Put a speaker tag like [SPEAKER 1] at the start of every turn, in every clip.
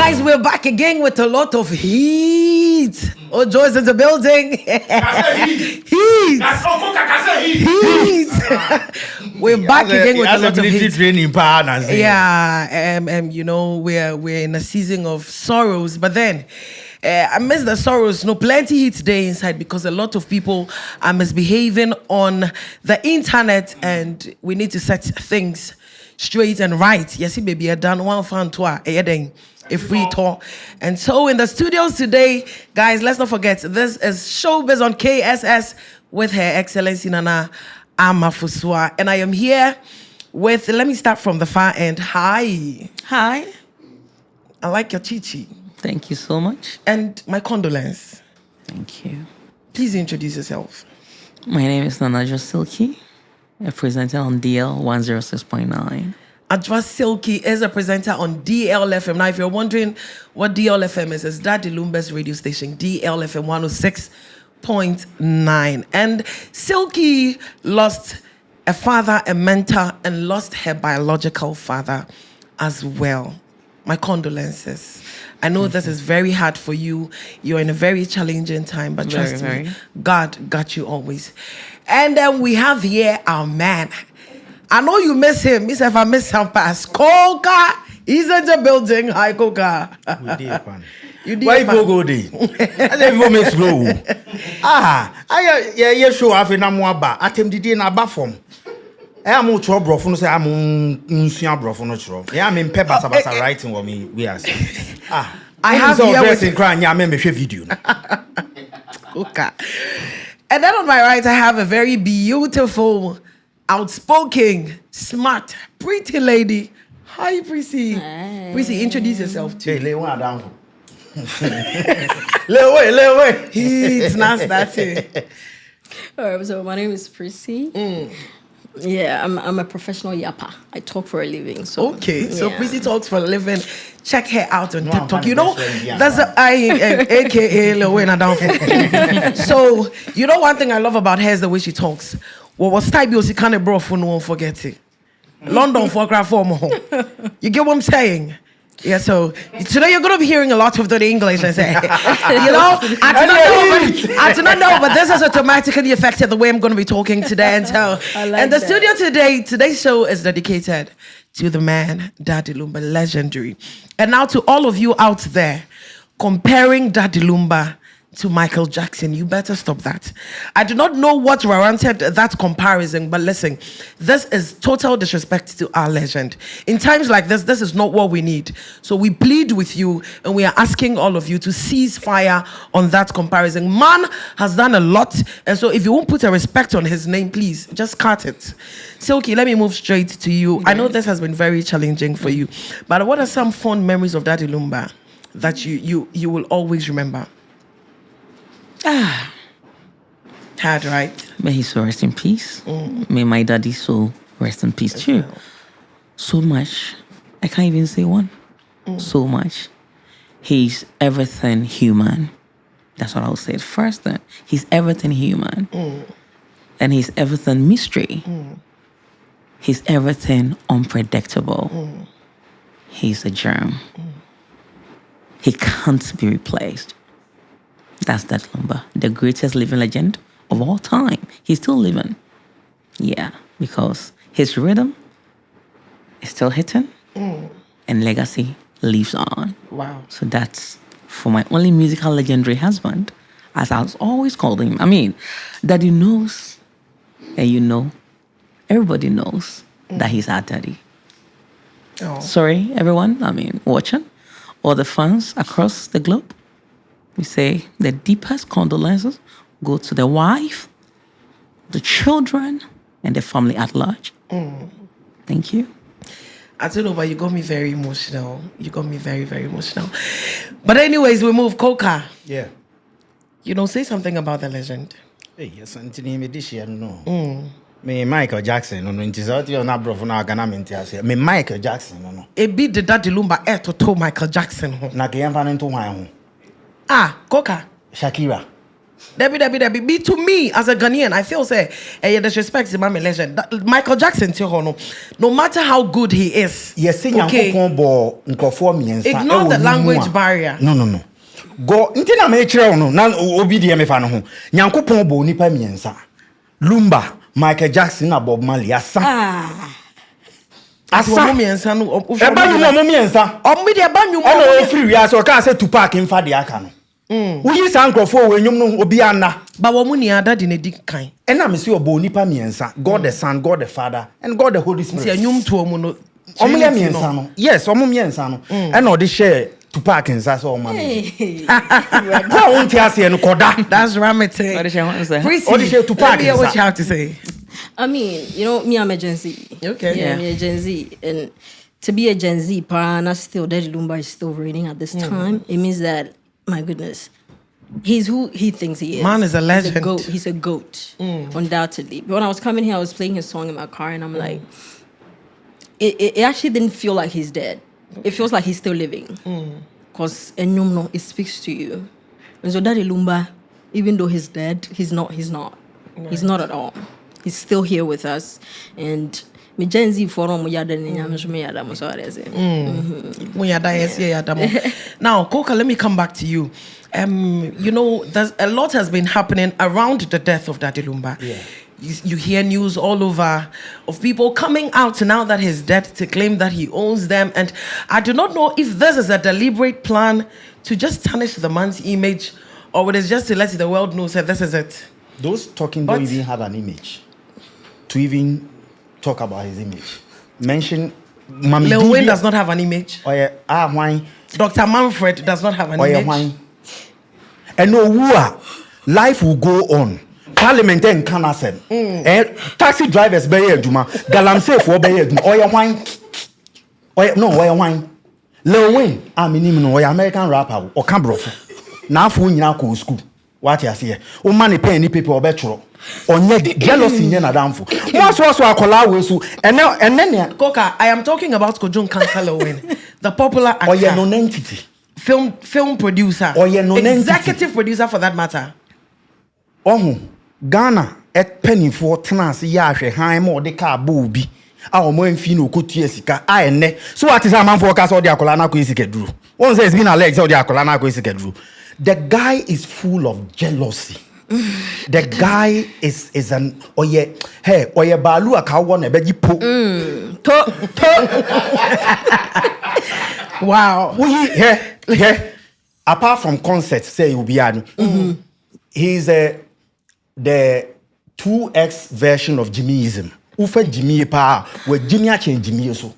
[SPEAKER 1] Guys, we're back again with a lot of heat. Oh, Joy's in the building. Heat. We're back again with a lot of heat. Yeah, you know, we're in a season of sorrows, but then amidst the sorrows, plenty heat today inside because a lot of people are misbehaving on the internet, and we need to set things straight and right. Yes, baby, I done one fan tour. A free tour. And so in the studios today, guys, let's not forget, this is Showbiz on KSS with Her Excellency Nana Amafusua. And I am here with, let me start from the far end. Hi.
[SPEAKER 2] Hi.
[SPEAKER 1] I like your chichi.
[SPEAKER 2] Thank you so much.
[SPEAKER 1] And my condolence.
[SPEAKER 2] Thank you.
[SPEAKER 1] Please introduce yourself.
[SPEAKER 2] My name is Nana Silky, a presenter on DL 106.9.
[SPEAKER 1] Adwa Silky is a presenter on DLFM. Now, if you're wondering what DLFM is, it's Daddy Lumba's radio station, DLFM 106.9. And Silky lost a father, a mentor, and lost her biological father as well. My condolences. I know this is very hard for you. You're in a very challenging time, but trust me, God got you always. And then we have here our man. I know you miss him. Miss if I miss him past. Coca, he's in the building. Hi, Coca.
[SPEAKER 3] You did. Why go there? I say you miss slow. I show off in Amwaba. Atem didi na bafom. I am more trouble from say I'm unsia bro from no trouble. Yeah, I'm in paper about writing what me we are saying.
[SPEAKER 1] I have here
[SPEAKER 3] with crying. Yeah, me share video.
[SPEAKER 1] Okay. And then on my right, I have a very beautiful, outspoken, smart, pretty lady. Hi, Prissy.
[SPEAKER 4] Hi.
[SPEAKER 1] Prissy, introduce yourself too.
[SPEAKER 3] Hey, lay one down. Lay away.
[SPEAKER 1] It's not that it.
[SPEAKER 4] All right, so my name is Prissy. Yeah, I'm a professional yapper. I talk for a living. So
[SPEAKER 1] okay, so
[SPEAKER 4] yeah.
[SPEAKER 1] Prissy talks for a living. Check her out on TikTok. You know, that's AKA Lewena down. So, you know, one thing I love about her is the way she talks. Well, what's type you kind of bro for no one forget it. London for graph form. You get what I'm saying? Yeah, so today you're gonna be hearing a lot of the English. I say, you know, I do not know, but this is automatically affected the way I'm gonna be talking today. And so, and the studio today's show is dedicated to the man, Daddy Lumba, legendary. And now to all of you out there, comparing Daddy Lumba to Michael Jackson, you better stop that. I do not know what warranted that comparison, but listen, this is total disrespect to our legend. In times like this is not what we need. So we plead with you, and we are asking all of you to cease fire on that comparison. Man has done a lot, and so if you won't put a respect on his name, please, just cut it. Silky, let me move straight to you. I know this has been very challenging for you, but what are some fond memories of Daddy Lumba that you will always remember? Hard, right?
[SPEAKER 2] May he so rest in peace. May my daddy so rest in peace too. So much. I can't even say one. So much. He's everything human. That's what I'll say first then. He's everything human. And he's everything mystery. He's everything unpredictable. He's a germ. He can't be replaced. That's that Lumba, the greatest living legend of all time. He's still living. Yeah, because his rhythm is still hitting and legacy lives on.
[SPEAKER 1] Wow.
[SPEAKER 2] So that's for my only musical legendary husband, as I was always called him. I mean, Daddy knows, and you know, everybody knows that he's our daddy.
[SPEAKER 1] Oh.
[SPEAKER 2] Sorry, everyone, watching, all the fans across the globe. We say the deepest condolences go to the wife, the children, and the family at large. Thank you.
[SPEAKER 1] I don't know, but you got me very emotional. You got me very, very emotional. But anyways, we move. Coca.
[SPEAKER 3] Yeah.
[SPEAKER 1] You know, say something about the legend.
[SPEAKER 3] Hey, yes, Anthony, this year, no. Me Michael Jackson, no, it is out here on bro for now. Me Michael Jackson, no.
[SPEAKER 1] A bit the Daddy Lumba to Michael Jackson.
[SPEAKER 3] Na ke yampa nto hwan ho.
[SPEAKER 1] Coca.
[SPEAKER 3] Shakira.
[SPEAKER 1] Debbie. Be to me as a Ghanaian, I feel say disrespect is my legend. Michael Jackson no matter how good he is.
[SPEAKER 3] Yes,
[SPEAKER 1] okay. Ignore the language barrier.
[SPEAKER 3] No. Go intina me kire no na obi de me fa no ho. Nyankopon bo nipa miensa. Lumba, Michael Jackson na Bob Marley asa.
[SPEAKER 1] Asa miensa no.
[SPEAKER 3] Eba nyu mo miensa.
[SPEAKER 1] Omo de eba nyu mo.
[SPEAKER 3] Ono free wi asa o ka say Tupac mfa de aka no. Uyi san krofo we nyum no obi ana.
[SPEAKER 1] Ba wo mu ni ada de ne di kan.
[SPEAKER 3] Ena me say obo nipa miensa. God the Son, God the Father, and God the Holy Spirit.
[SPEAKER 1] See nyum to omo no.
[SPEAKER 3] Omo ya miensa no. Yes, omo miensa no. Ena o de share Tupac nsa so omo me. Go on ti ase no koda.
[SPEAKER 1] That's Ramete.
[SPEAKER 2] What did you say?
[SPEAKER 3] What did you Tupac?
[SPEAKER 1] What you have to say?
[SPEAKER 4] I mean, me, I'm a Gen Z.
[SPEAKER 1] Okay.
[SPEAKER 4] Yeah, I'm a Gen Z. And to be a Gen Z, Parana still, Daddy Lumba is still reigning at this time. It means that, my goodness, he's who he thinks he is.
[SPEAKER 1] Man is a legend.
[SPEAKER 4] He's a goat, undoubtedly. But when I was coming here, I was playing his song in my car, and I'm like, it actually didn't feel like he's dead. It feels like he's still living. Because it speaks to you. And so Daddy Lumba, even though he's dead, he's not. Right. He's not at all. He's still here with us. And me Gen Z forum mo yada ni nyame so me yada mo so arese.
[SPEAKER 1] Now, Coca, let me come back to you. There's a lot has been happening around the death of Daddy Lumba.
[SPEAKER 3] Yeah.
[SPEAKER 1] You hear news all over of people coming out now that he's dead to claim that he owns them. And I do not know if this is a deliberate plan to just tarnish the man's image, or whether it's just to let the world know that this is it.
[SPEAKER 3] Those talking don't even have an image to even talk about his image. Mention Mami
[SPEAKER 1] Lil Wayne does not have an image.
[SPEAKER 3] Oh yeah, why?
[SPEAKER 1] Dr. Manfred does not have an image.
[SPEAKER 3] Why? And no, life will go on. Parliament and Canasem. Taxi drivers be here, Juma. Galamsey for be here. Oh yeah, wine. Oh yeah, no, why wine? Lil Wayne, no American rapper or Cambrof. Now for you school. What you say? O money pay any people obetro. Onye jealousy nye na damfo. Mo so akola we so. And then
[SPEAKER 1] Coca, I am talking about Kwadwo Cancer Lil Wayne, the popular actor.
[SPEAKER 3] Oh yeah, non-entity.
[SPEAKER 1] Film producer.
[SPEAKER 3] Oh yeah, non-entity.
[SPEAKER 1] Executive producer for that matter.
[SPEAKER 3] Ghana et penny for tenancy ya hwe han mo de ka bo bi. A o mo mfi no kotua sika. A enne. So what is a man for case or the akola na ko sika duru. One says been Alex or the akola na ko sika duru. The guy is full of jealousy. The guy is an oye balu aka won e beji po.
[SPEAKER 1] Wow.
[SPEAKER 3] We apart from concerts say you be he's the 2X version of Jimmyism. Ufe Jimmy pa we Jimmy a change Jimmy so.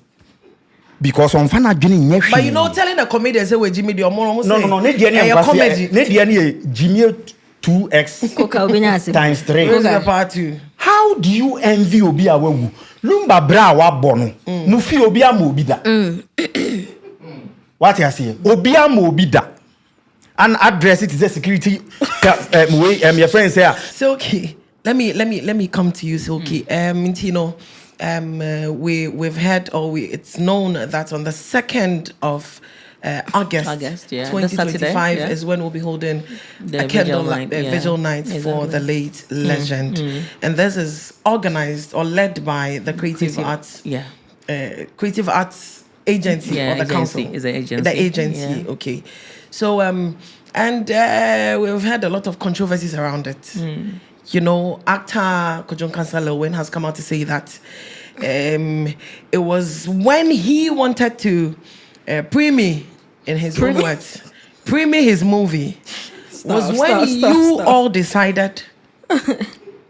[SPEAKER 3] Because on fana dwene nyehwe.
[SPEAKER 1] But telling a comedian say we Jimmy the omo say.
[SPEAKER 3] No, ne dia ne comedy. Ne dia ne Jimmy 2X times 3.
[SPEAKER 1] Part 2.
[SPEAKER 3] How do you envy obi awu? Lumba bra wa bono. No fi obi am obi da. What you say? Obi am obi da. And address it is a security your friend say.
[SPEAKER 1] So okay. Let me come to you, Silky. We've heard, it's known that on the 2nd of August 2025 is when we'll be holding
[SPEAKER 2] the
[SPEAKER 1] a candlelight Vigil night for the late legend. And this is organized or led by the Creative Arts Agency or the council.
[SPEAKER 2] Is the agency.
[SPEAKER 1] The agency, okay. So we've had a lot of controversies around it. Actor Kwadwo Cancer Lil Wayne has come out to say that it was when he wanted to premiere, in his own words, premiere his movie, all decided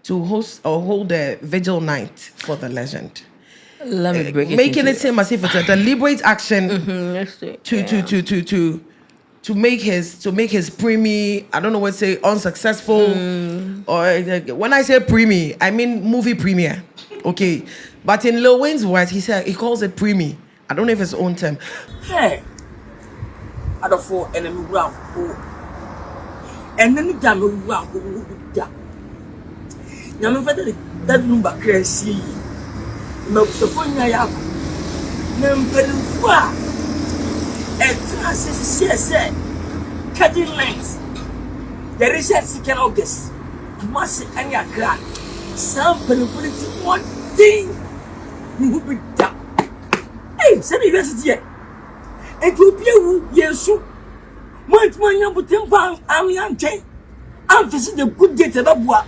[SPEAKER 1] to host or hold a vigil night for the legend.
[SPEAKER 4] Let me break it.
[SPEAKER 1] Making it seem as if it's a deliberate action to make his premiere, I don't know what to say, unsuccessful. Or when I say premiere, I mean movie premiere. Okay. But in Lil Wayne's words, he calls it premiere. I don't know if it's his own term.
[SPEAKER 5] Hey, I don't fall enemy round. And then the damn round. Yaman Federer, that Lumba crazy. Most of one I have. Number 4. And said, cutting lengths. there is a second August. Must any a grand. Some penalty one thing. You will be done. Hey, send me university. It will be a yes. Much more number 10 pounds. I'm young. I'm facing the good date of Abua.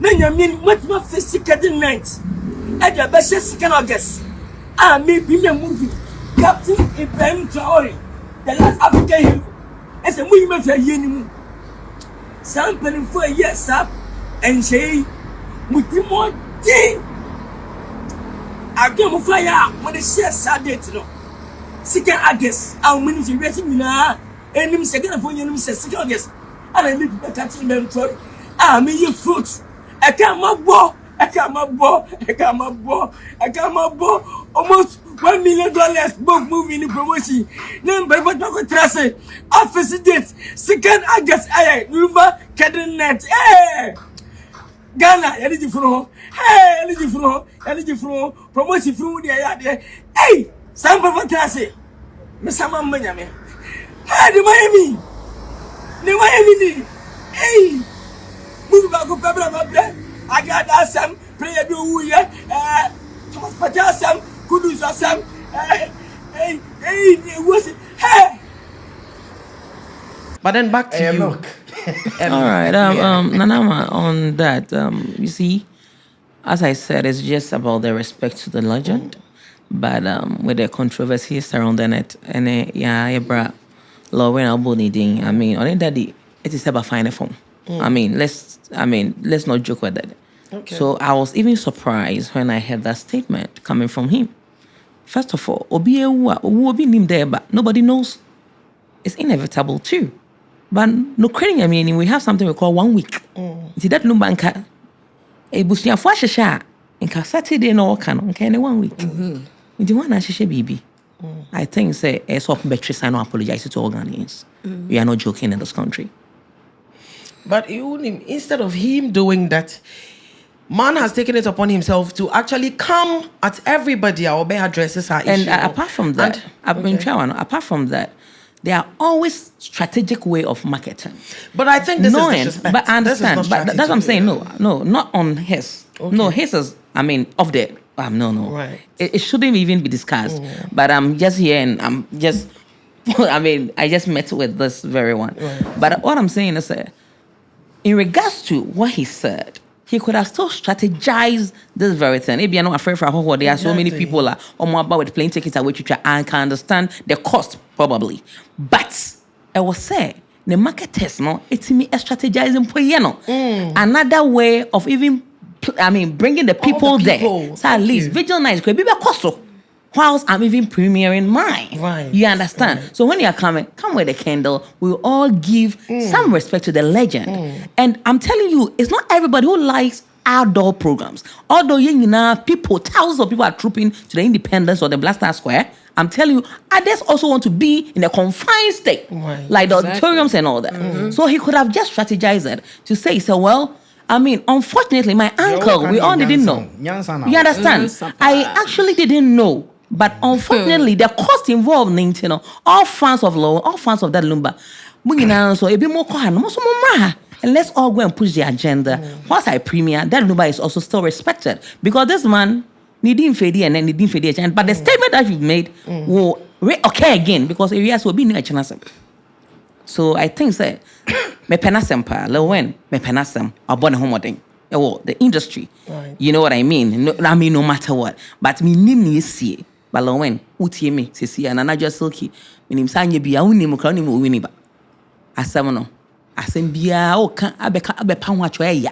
[SPEAKER 5] Then you mean much more physical night. At the best second August. I may be a movie. Captain Ibrahim Traore, the last African hero. As a movie for a year. Some penny for a year, sir. And say, with the more day. I come fire when the share Saturday. Second August, our ministry racing now. And him second of you says second August. And I live the captain mentor. I mean, you fruits. I can't my boy. I can't my boy. I can't my boy. I can't my boy. Almost $1 million both moving in promotion. Number what I trust. Office date. Second August. Lumba Cadenet. Hey! Ghana, energy from hey, energy from promotion from the area. Hey, some of us Miss Miami. Hey, the Miami. Hey, move back to Pablo. I got that some prayer do ya. Thomas Patasam, Kudus Assam. Hey, what's it? Hey.
[SPEAKER 1] But then back to you.
[SPEAKER 3] Milk.
[SPEAKER 2] All right, Nanama, on that, you see, as I said, it's just about the respect to the legend, but with the controversy surrounding it, and Lauren Alboniding, I mean, on that it is about finding phone. I mean, let's not joke with that.
[SPEAKER 1] Okay.
[SPEAKER 2] So I was even surprised when I heard that statement coming from him. First of all, Obi him there, but nobody knows. It's inevitable too. But no credit, I mean, we have something we call 1 week. See that Lumba nka ebusia fo ahehya nka Saturday no ka no nka 1 week. Nti wana ahehya bibi. I think say Esop Beatrice no apologize to all Ghanaians. We are not joking in this country.
[SPEAKER 1] But instead of him doing that, man has taken it upon himself to actually come at everybody or be addresses our issue.
[SPEAKER 2] And apart from that, apart from that, there are always strategic way of marketing.
[SPEAKER 1] But I think this is disrespect.
[SPEAKER 2] But I understand. But that's what I'm saying. No, not on his.
[SPEAKER 1] Okay.
[SPEAKER 2] No, his is, I mean, off there. No.
[SPEAKER 1] Right.
[SPEAKER 2] It shouldn't even be discussed. But I'm just here and I'm just, I mean, I just met with this very one.
[SPEAKER 1] Right.
[SPEAKER 2] But what I'm saying is, in regards to what he said, he could have still strategized this very thing. Maybe I'm not afraid for how there are so many people about with plane tickets at which I can understand the cost probably. But I was saying the market test it's me strategizing another way of even bringing the people there. So at least Vigil nice could be cost. Whilst I'm even premiering mine.
[SPEAKER 1] Right.
[SPEAKER 2] You understand? Right. So when you are coming, come with a candle. We'll all give some respect to the legend. And I'm telling you, it's not everybody who likes outdoor programs. Although people, thousands of people are trooping to the Independence or the Blaster Square, I'm telling you, others also want to be in a confined state.
[SPEAKER 1] Right.
[SPEAKER 2] Like the auditoriums and all that. So he could have just strategized it to say, well, I mean, unfortunately, my uncle, we all didn't know. You understand? I actually didn't know. But unfortunately, the cost involved, all fans of law, all fans of that Lumba, and let's all go and push the agenda. Whilst I premiere, that Lumba is also still respected. Because this man, but the statement that you've made will occur again because areas will be new. So I think that me penasem pa, lewen me penasem abone homoding. The industry, right. You know what I mean? No matter what. But me nim see. But when utie me sisi and I just silky. Minim sanye bia unim krani mo wini ba. Asem no. Asem bia o kan abepa ho acho ya.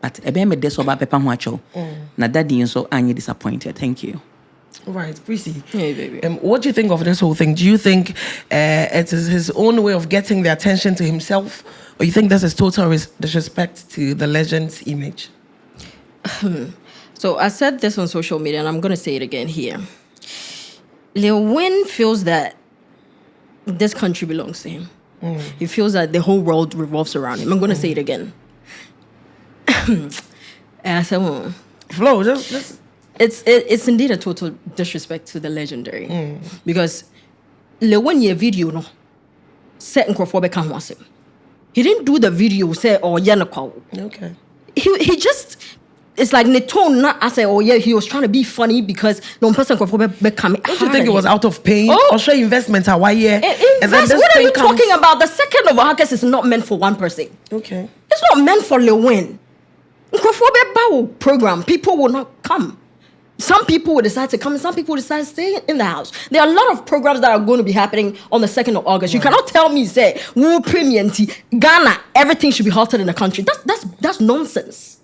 [SPEAKER 2] But ebe me deso ba bepa ho acho. Na daddy so anye disappointed. Thank you.
[SPEAKER 1] Right, Prissy.
[SPEAKER 4] Hey, baby.
[SPEAKER 1] What do you think of this whole thing? Do you think it is his own way of getting the attention to himself, or you think this is total disrespect to the legend's image?
[SPEAKER 4] So I said this on social media, and I'm going to say it again here. Lil Wayne feels that this country belongs to him. He feels that the whole world revolves around him. I'm going to say it again. And I said, well,
[SPEAKER 1] Flo, just...
[SPEAKER 4] It's indeed a total disrespect to the legendary. Because Lil Wayne video no set in Kwadwo beka ho asem. He didn't do the video, say, or Yanako.
[SPEAKER 1] Okay.
[SPEAKER 4] He just, it's like the tone, not I say, oh yeah, he was trying to be funny because no person could be coming.
[SPEAKER 1] Don't you think it was out of pain?
[SPEAKER 4] Oh.
[SPEAKER 1] Or show investment Hawaii?
[SPEAKER 4] What are you talking about? The 2nd of August is not meant for one person.
[SPEAKER 1] Okay.
[SPEAKER 4] It's not meant for Lil Wayne. Program, people will not come. Some people will decide to come and some people will decide to stay in the house. There are a lot of programs that are going to be happening on the 2nd of August. Right. You cannot tell me, say, we'll premium Ghana, everything should be halted in the country. That's nonsense.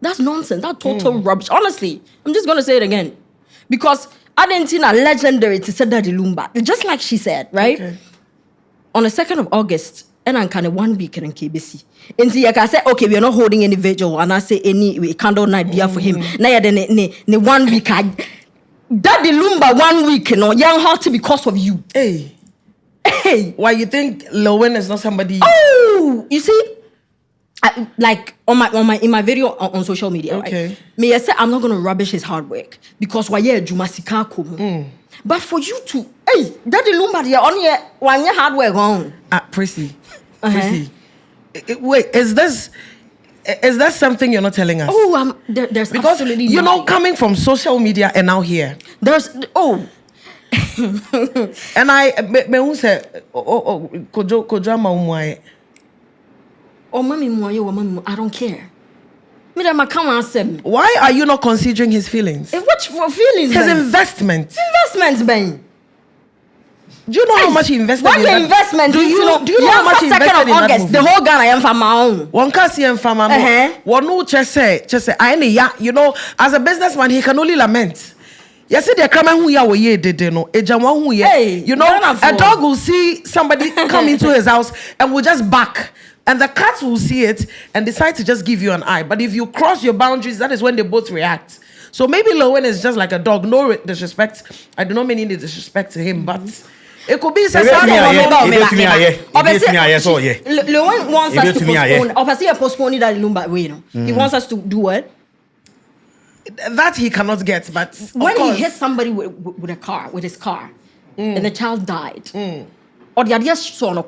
[SPEAKER 4] That's nonsense. That's total rubbish. Honestly, I'm just going to say it again. Because I didn't see a legendary to say that Lumba. Just like she said, right? Okay. On the 2nd of August, and I'm kind of 1 week in KBC. And so I can say, okay, we are not holding any vigil, and I say any candle night beer for him. Now, then, 1 week, Daddy Lumba 1 week, you know, young hearty because of you.
[SPEAKER 1] Hey, why you think Lil Wayne is not somebody?
[SPEAKER 4] Oh, you see, like in my video on social media,
[SPEAKER 1] okay.
[SPEAKER 4] Right? Me, I say I'm not gonna rubbish his hard work because why yeah, Jumasika kumu. But for you to, hey, Daddy Lumba, you're on here, one year hard work on.
[SPEAKER 1] Prissy. Wait, is that something you're not telling us?
[SPEAKER 4] Oh, there's
[SPEAKER 1] because
[SPEAKER 4] absolutely
[SPEAKER 1] you know, coming from social media and now here,
[SPEAKER 4] there's
[SPEAKER 1] and I me who say kojo ma umwae.
[SPEAKER 4] Oh, mommy, I don't care.
[SPEAKER 1] Why are you not considering his feelings?
[SPEAKER 4] What feelings?
[SPEAKER 1] His investment.
[SPEAKER 4] Investments, Ben.
[SPEAKER 1] Do you know how much he invested
[SPEAKER 4] in
[SPEAKER 1] that?
[SPEAKER 4] Investment?
[SPEAKER 1] Do you know how much he invested in that movie?
[SPEAKER 4] The whole Ghana I am from my own.
[SPEAKER 1] One can see him from my own. One no just say, you know, as a businessman, he can only lament. Yes, they're coming who ya we did no. You know, a dog will see somebody come into his house and will just bark. And the cats will see it and decide to just give you an eye. But if you cross your boundaries, that is when they both react. So maybe Lil Wayne is just like a dog. No disrespect. I do not mean any disrespect to him, but it could be
[SPEAKER 3] Lil Wayne
[SPEAKER 4] wants us to postpone. Obviously, postpone that Lumba way. He wants us to do what?
[SPEAKER 1] That he cannot get. But
[SPEAKER 4] when he hit somebody with a car, with his car, and the child died, or the idea saw no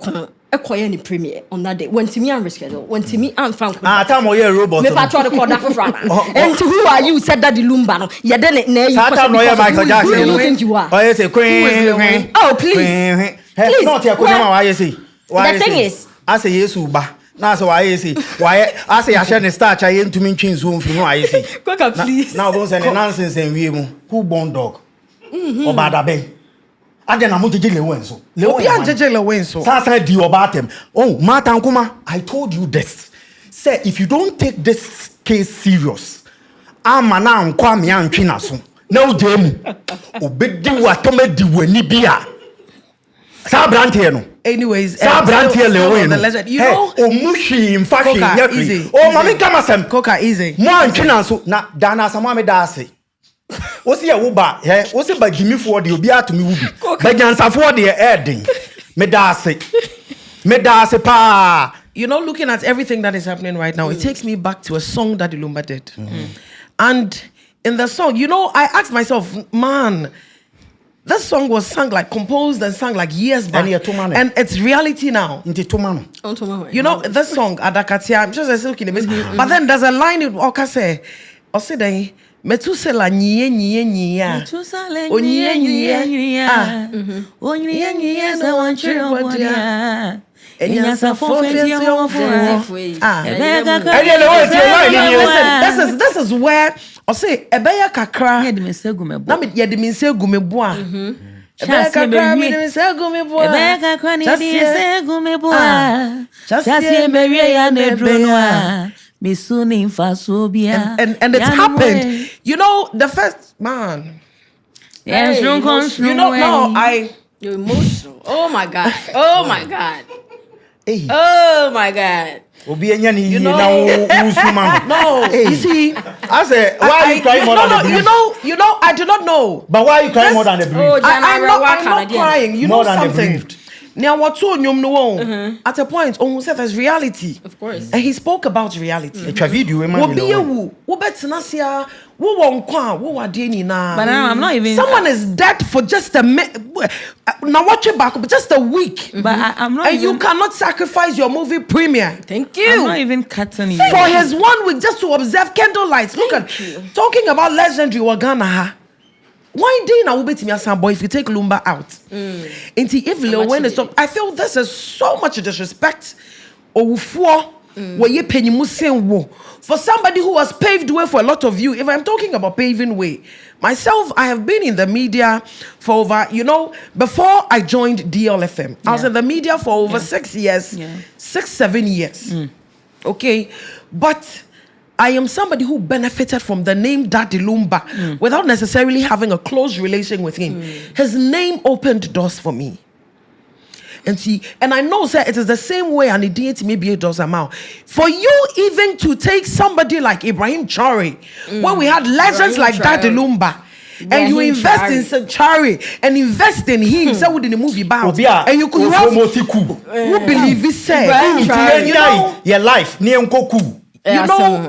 [SPEAKER 4] any premiere on that day. When to me and reschedule. When to me and found.
[SPEAKER 3] Time or robot.
[SPEAKER 4] Me try to call that for And to who are you? Said that the Lumba. No, yeah, then it.
[SPEAKER 3] Michael Jackson.
[SPEAKER 4] Who do you think you are?
[SPEAKER 3] Oh, yes, queen.
[SPEAKER 4] Oh, please. Please.
[SPEAKER 3] Not here. Why you say?
[SPEAKER 4] The thing is,
[SPEAKER 3] I say yes, Uba. Now, so why you say? Why I say I shouldn't start. I aim to mean change zoom from why you say.
[SPEAKER 4] Please.
[SPEAKER 3] Now, those are nonsense and we who born dog or bad bay. Again, I'm going to Lil Wayne so.
[SPEAKER 1] Lil Wayne so.
[SPEAKER 3] Sasa di obatem. Oh, Martha Nkuma, I told you this. Say if you don't take this case serious, I'm na nkwa me antwina so. Na udemu. Obedi watome di weni bia. Sa brante no.
[SPEAKER 1] Anyways,
[SPEAKER 3] sa brante Lil Wayne.
[SPEAKER 1] You know,
[SPEAKER 3] omushi in fashion
[SPEAKER 1] easy.
[SPEAKER 3] Oh, mami kama sem.
[SPEAKER 1] Coca easy.
[SPEAKER 3] Mo antwina so na dana sama me da ase. Osi ya wuba, osi ba gimi for the obi atumi wubi. Ba jansa for the adding. Me da se pa.
[SPEAKER 1] You know, looking at everything that is happening right now, it takes me back to a song that Lumba did. And in the song, you know, I asked myself, man, this song was sung like composed and sung like years back. And it's reality now. You know, this song, Adakatia, I'm just looking at it. But then there's a line in Okase, Oside. Metusela nye
[SPEAKER 2] Metusela nye za wanchiro bodia.
[SPEAKER 1] This is where I say ebeya kakra yediminse gumeboa ebeya kakra yediminse gumeboa
[SPEAKER 2] chasi merie ya nedronoa. And
[SPEAKER 1] it's happened. You know, the first man.
[SPEAKER 4] Yes,
[SPEAKER 1] you know,
[SPEAKER 4] you're emotional. Oh my God. Oh my God.
[SPEAKER 3] Hey.
[SPEAKER 4] Oh my God.
[SPEAKER 3] You know,
[SPEAKER 1] no. You see,
[SPEAKER 3] I say, why are you crying more than the bereaved?
[SPEAKER 1] You know, I do not know.
[SPEAKER 3] But why are you crying more than the bereaved?
[SPEAKER 1] I'm not crying. You know something. Now what to nyom no at a point on said as reality.
[SPEAKER 4] Of course.
[SPEAKER 1] And he spoke about reality.
[SPEAKER 3] Etwa video e ma
[SPEAKER 1] Wo
[SPEAKER 3] me
[SPEAKER 1] be
[SPEAKER 3] lo.
[SPEAKER 1] wu, wo betina sia, wo won kwa, wo wade ni na.
[SPEAKER 2] But now I'm not even.
[SPEAKER 1] Someone is dead for just a minute. Now watch it back, but just a week.
[SPEAKER 2] But I'm not.
[SPEAKER 1] And
[SPEAKER 2] even,
[SPEAKER 1] you cannot sacrifice your movie premiere.
[SPEAKER 4] Thank
[SPEAKER 2] I'm
[SPEAKER 4] you.
[SPEAKER 2] not even cutting you.
[SPEAKER 1] For his 1 week just to observe candle lights. Look at talking about legendary Wagana. Why didn't I wait me as boy if you take Lumba out? If Lil Wayne is talk, I feel this is so much disrespect. For somebody who has paved way for a lot of you. If I'm talking about paving way, myself, I have been in the media for over, before I joined DLFM, I was in the media for over 6 years, 6-7 years. Okay, but I am somebody who benefited from the name Daddy Lumba without necessarily having a close relation with him. His name opened doors for me. And I know, sir, it is the same way and it maybe it does amount. For you even to take somebody like Ibrahim Chari, when we had legends like Daddy Lumba, and you invest in Chari and invest in him, so within the movie bound, and you could have who believe he said,
[SPEAKER 3] your life,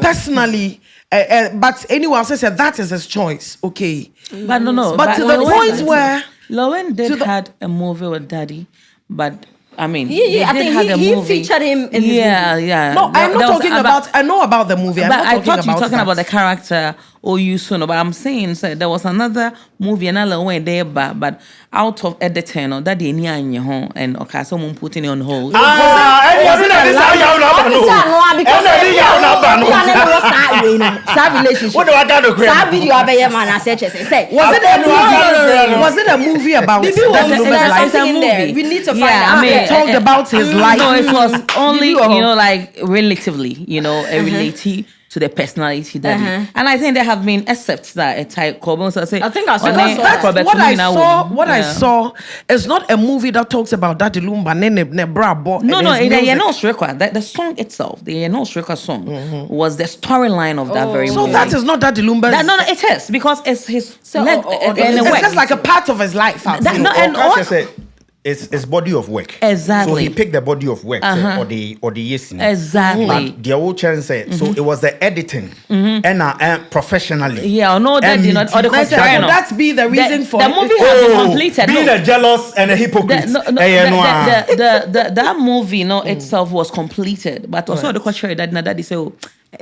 [SPEAKER 1] personally, but anyway, I said that is his choice, okay.
[SPEAKER 2] But no.
[SPEAKER 1] But to the point where
[SPEAKER 2] Lowen had a movie with Daddy, but I mean,
[SPEAKER 4] I think he featured him in his movie.
[SPEAKER 2] Yeah.
[SPEAKER 1] No, I'm not talking about. I know about the movie.
[SPEAKER 2] But I thought you were talking about the character or you soon. But I'm saying, so there was another movie, another one there, but out of editing or that they near home and okay, someone putting it on hold.
[SPEAKER 3] What do I got to create?
[SPEAKER 1] Was it a movie about?
[SPEAKER 4] We need to find out.
[SPEAKER 1] It talked about his life.
[SPEAKER 2] No, it was only like relatively, a relative to the personality Daddy. And I think there have been excepts that a type Corbin. So I
[SPEAKER 4] think I saw
[SPEAKER 1] that. What I saw is not a movie that talks about Daddy Lumba.
[SPEAKER 2] No, the song itself, the Stricker song was the storyline of that very movie.
[SPEAKER 1] So that is not Daddy Lumba.
[SPEAKER 2] No, it is because it's his.
[SPEAKER 1] It's just like a part of his life.
[SPEAKER 3] It's body of work.
[SPEAKER 2] Exactly.
[SPEAKER 3] So he picked the body of work or the yes.
[SPEAKER 2] Exactly.
[SPEAKER 3] But the old chance said so it was the editing and professionally.
[SPEAKER 2] Yeah, no, that did not. Or the
[SPEAKER 1] would that be the reason for
[SPEAKER 2] the movie has been completed?
[SPEAKER 3] Being a jealous and a hypocrite.
[SPEAKER 2] That movie, itself was completed, but also the question that Daddy said.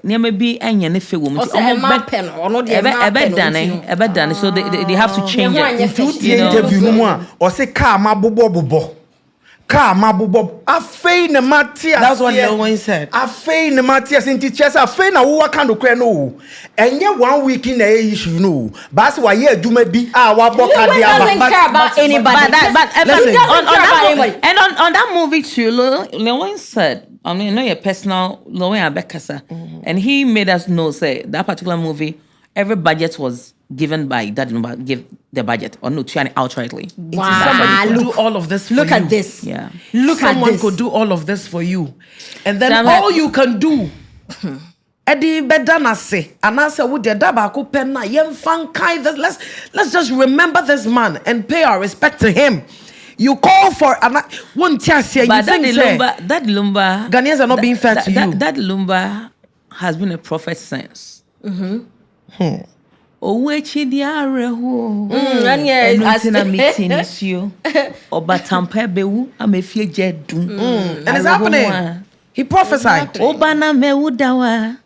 [SPEAKER 2] Maybe any nefe woman. So they have to change it.
[SPEAKER 3] Interview no more. Or say car ma bobo. Car ma bobo. Afei ne Matthias.
[SPEAKER 1] That's what Lil Wayne said.
[SPEAKER 3] Afei ne Matthias in teachers. Afei na wo kind of kwe no. Enye 1 week in the issue no. But why ye do me be wa boka dia.
[SPEAKER 4] Doesn't care about anybody.
[SPEAKER 2] But
[SPEAKER 4] he doesn't care about anybody.
[SPEAKER 2] And on that movie too, Lil Wayne said. I mean, I know your personal Lowen Abekasa, and he made us know say that particular movie, every budget was given by that number, give the budget or no, outrightly.
[SPEAKER 1] Wow! Somebody could do all of this.
[SPEAKER 4] Look at this.
[SPEAKER 2] Yeah.
[SPEAKER 1] Someone could do all of this for you, and then all you can do. Eddie bedana say, and I said, "Would the dabako penna yem fan kai?" Let's just remember this man and pay our respect to him. You call for one chance here.
[SPEAKER 2] But that Lumba,
[SPEAKER 1] Ghanaians are not being fair to you.
[SPEAKER 2] That Lumba has been a prophet since. Owechi diare ho. Enutina meeting is you. Obatampe bewu amefie jedum.
[SPEAKER 1] And it's happening. He prophesied.
[SPEAKER 2] Obana mewudawa.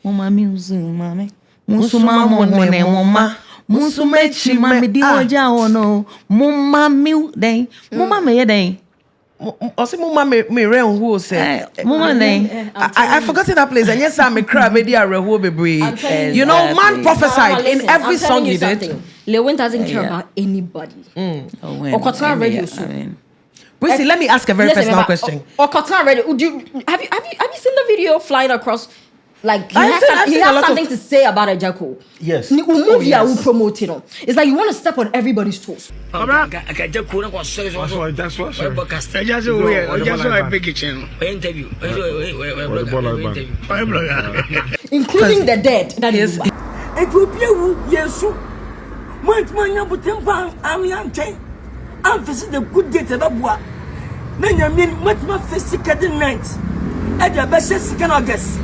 [SPEAKER 2] Mama miuzu mame. Musuma mone mama. Musumechi mami di oja ono mumma mi den mumma me den
[SPEAKER 1] Osi mumma me re who say
[SPEAKER 2] mumma den
[SPEAKER 1] I forgot that place and yes I me cry me di areho bebre. Man prophesied in every song he did.
[SPEAKER 4] Lil Wayne doesn't care about anybody. Okotana radio soon.
[SPEAKER 1] Brucey, let me ask a very personal question.
[SPEAKER 4] Okotana radio, have you seen the video flying across? Like he has something to say about a Jacko.
[SPEAKER 3] Yes.
[SPEAKER 4] Movie I will promote it. It's like you want to step on everybody's toes.
[SPEAKER 5] That's what.
[SPEAKER 4] Including the dead. That is.
[SPEAKER 5] It will be yes. Much money but I'm young. I'm facing the good date of Nanya mean much more physical night. At the best second August.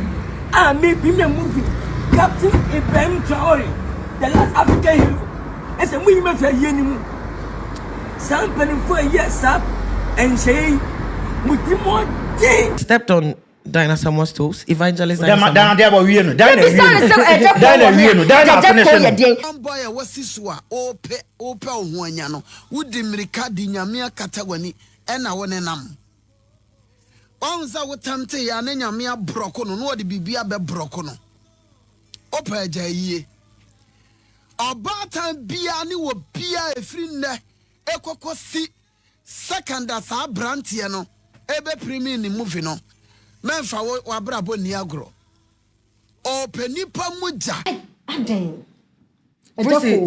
[SPEAKER 5] I may be in a movie. Captain Ibrahim Traore, the last African hero. As a woman for a year. Something for a year, sir. And say, with you more day.
[SPEAKER 1] Stepped on Dinah Samuel's toes. Evangelist
[SPEAKER 3] One boy,
[SPEAKER 6] was this one? Ope, Wanyano, would the Miricadi Yamia Catawani, and I want a num. Once I would tante and then Yamia Brocono, no, the Bibia be Brocono. Ope Jay. About time Biani will be a friend, Eco si second as our brantiano, Ebe Primi moving on. Menfa wa brabo niagro. O penipa muja.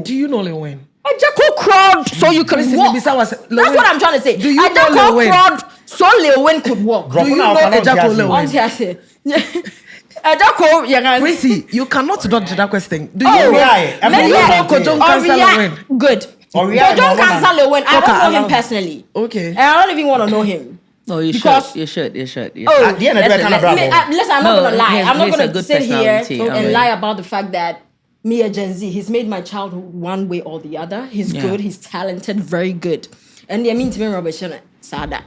[SPEAKER 1] Do you know Lil Wayne?
[SPEAKER 4] I just crowd so you can walk. That's what I'm trying to say.
[SPEAKER 1] Do you know
[SPEAKER 4] Lil Wayne? Crowd so Lil Wayne could walk.
[SPEAKER 1] Do you know Ejako Lil Wayne? Prissy, you cannot dodge that question. Do you know Kojon Cancer Lil Wayne?
[SPEAKER 4] Good. Kojon Cancer Lil Wayne. I don't know him personally.
[SPEAKER 1] Okay.
[SPEAKER 4] And I don't even want to know him.
[SPEAKER 2] No, you
[SPEAKER 4] Because-
[SPEAKER 2] should.
[SPEAKER 4] Listen, I'm not gonna lie. I'm not gonna sit here and lie about the fact that me a Gen Z, he's made my childhood one way or the other. He's good, he's talented, very good. And I mean to me, Robert Shana, Sada.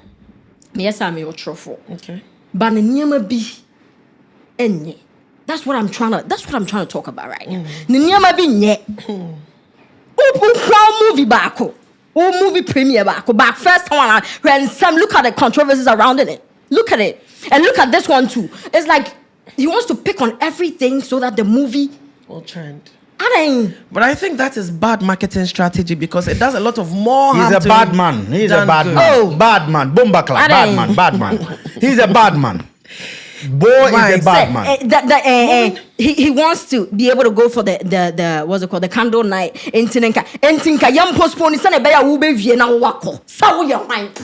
[SPEAKER 4] Yes, I'm your truffle.
[SPEAKER 1] Okay.
[SPEAKER 4] But the nyama be enye. That's what I'm trying to talk about right now. The nyama be nye. Open movie bako. Oh, movie premiere back first one, and some look at the controversies around it. Look at it, and look at this one too. It's like he wants to pick on everything so that the movie
[SPEAKER 1] will trend.
[SPEAKER 4] But
[SPEAKER 1] I think that is bad marketing strategy because it does a lot of more harm.
[SPEAKER 3] He's a bad man. He's a bad man. Oh, bad man. Bomba clap. Bad man. He's a bad man. Boy is a bad man.
[SPEAKER 4] He wants to be able to go for the what's it called, the candle night. Entinka yam postpone sana be ya ube vie na wako. Sawo your mind.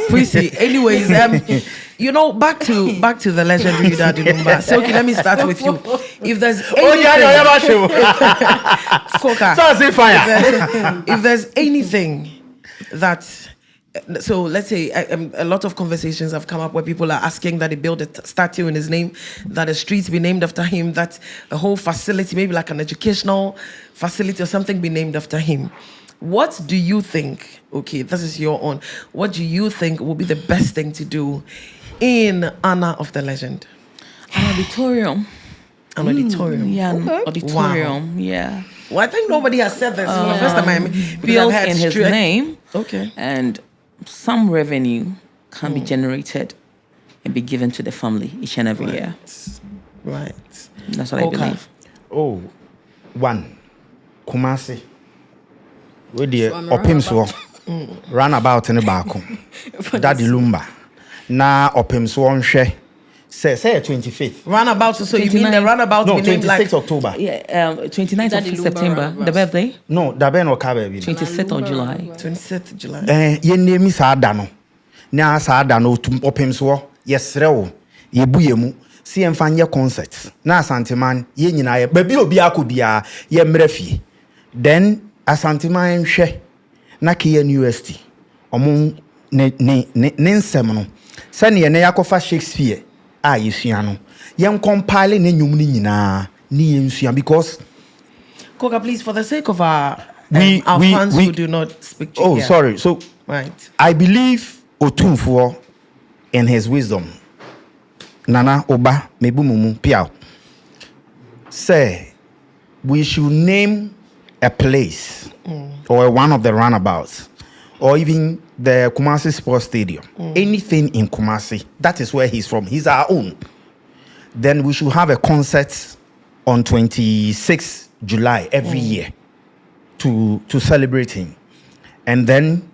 [SPEAKER 1] Prissy, anyways, back to the legendary Daddy Lumba. So okay, let me start with you. If there's if there's anything that, so let's say a lot of conversations have come up where people are asking that they build a statue in his name, that a street be named after him, that a whole facility, maybe like an educational facility or something, be named after him. What do you think, okay, this is your own, what do you think will be the best thing to do in honor of the legend?
[SPEAKER 2] An auditorium.
[SPEAKER 1] An auditorium?
[SPEAKER 2] Yeah, an auditorium, yeah.
[SPEAKER 1] Well, I think nobody has said this. The first time I
[SPEAKER 2] built in his name.
[SPEAKER 1] Okay.
[SPEAKER 2] And some revenue can be generated and be given to the family each and every year.
[SPEAKER 1] Right.
[SPEAKER 2] That's what I believe.
[SPEAKER 3] Oh, one. Kumasi. Where the Opimswo run about in the back. Daddy Lumba. Na Opimswo nhwe. Say 25th.
[SPEAKER 1] Runabout, so you mean the runabout?
[SPEAKER 3] No, 26th October.
[SPEAKER 2] Yeah, 29th of September, the birthday.
[SPEAKER 3] No, the ben no baby.
[SPEAKER 2] 26th of July.
[SPEAKER 1] 26th July.
[SPEAKER 3] Ye name is Adano. Na sa Adano to Opimswo. Yes, rewo. Ye buyemu. Si emfanye concert. Na Asanteman ye nyina ye baby obi akobia ye mrefi. Then Asanteman hwe na ke university. Omo ne nsem no. Sane ye na yakofa Shakespeare. Yesiano. Yem compile ne nyum ni nyina ni yensuan because
[SPEAKER 1] Koka, please, for the sake of our fans who do not speak Czech.
[SPEAKER 3] Oh, sorry. So
[SPEAKER 1] right.
[SPEAKER 3] I believe Otumfuo in his wisdom. Nana Oba Mebumumu Piao. Say we should name a place or one of the runabouts or even the Kumasi Sports Stadium. Anything in Kumasi, that is where he's from. He's our own. Then we should have a concert on 26 July every year to celebrate him. And then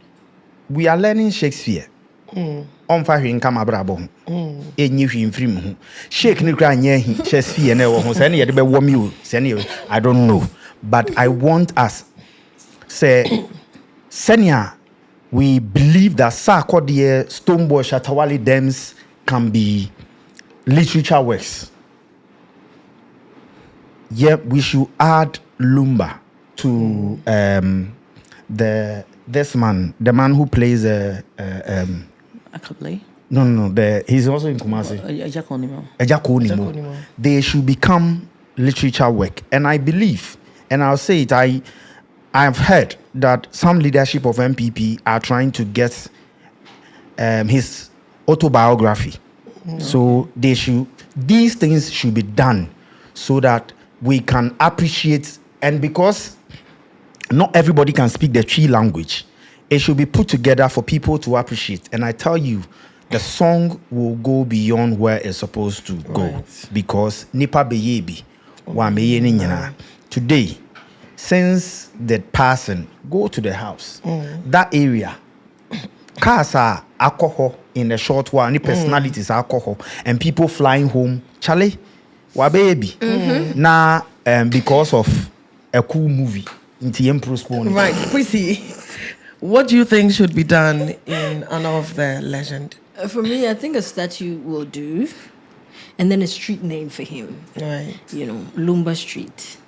[SPEAKER 3] we are learning Shakespeare. On fire in Kamabrabo. Shake Nikra Shakespeare never send you the warm you. I don't know. But I want us say Senya. We believe that Sarkodie, Stoneboy, Shatawali Dams can be literature works. Yeah, we should add Lumba to this man, the man who plays
[SPEAKER 2] Akaplay.
[SPEAKER 3] No. He's also in Kumasi. Ejakonimo. They should become literature work, and I believe, and I'll say it. I've heard that some leadership of MPP are trying to get his autobiography. So these things should be done so that we can appreciate, and because not everybody can speak the Twi language, it should be put together for people to appreciate. And I tell you, the song will go beyond where it's supposed to go, because nipa beyebi wa meye ni nyina. Today, since the person, go to the house, that area, cars are alcohol in the short while, any personalities alcohol, and people flying home, Charlie, wa baby. Now, because of a cool movie,
[SPEAKER 1] right, Prissy, what do you think should be done in honor of the legend?
[SPEAKER 4] For me, I think a statue will do, and then a street name for him.
[SPEAKER 1] Right.
[SPEAKER 4] Lumba Street.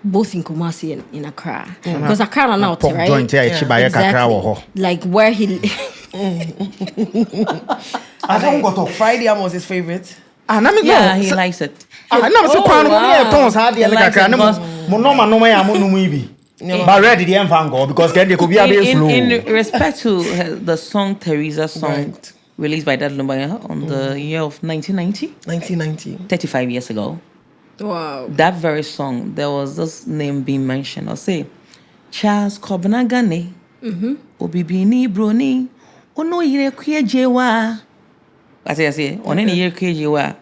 [SPEAKER 4] Both in Kumasi and in Accra. Because Accra are now, right?
[SPEAKER 3] Joint here, exactly.
[SPEAKER 4] Like where he...
[SPEAKER 1] I don't go to Friday was his favorite.
[SPEAKER 2] He likes it.
[SPEAKER 3] But ready the envango because then they could be a bit slow.
[SPEAKER 2] In respect to the song Teresa song released by Dad Lumba on the year of 1990, 35 years ago.
[SPEAKER 4] Wow.
[SPEAKER 2] That very song, there was this name being mentioned. I'll say Charles Kobnagane, Obibini Bruni, Ono Yire Jewa. I say, on any year Jewa,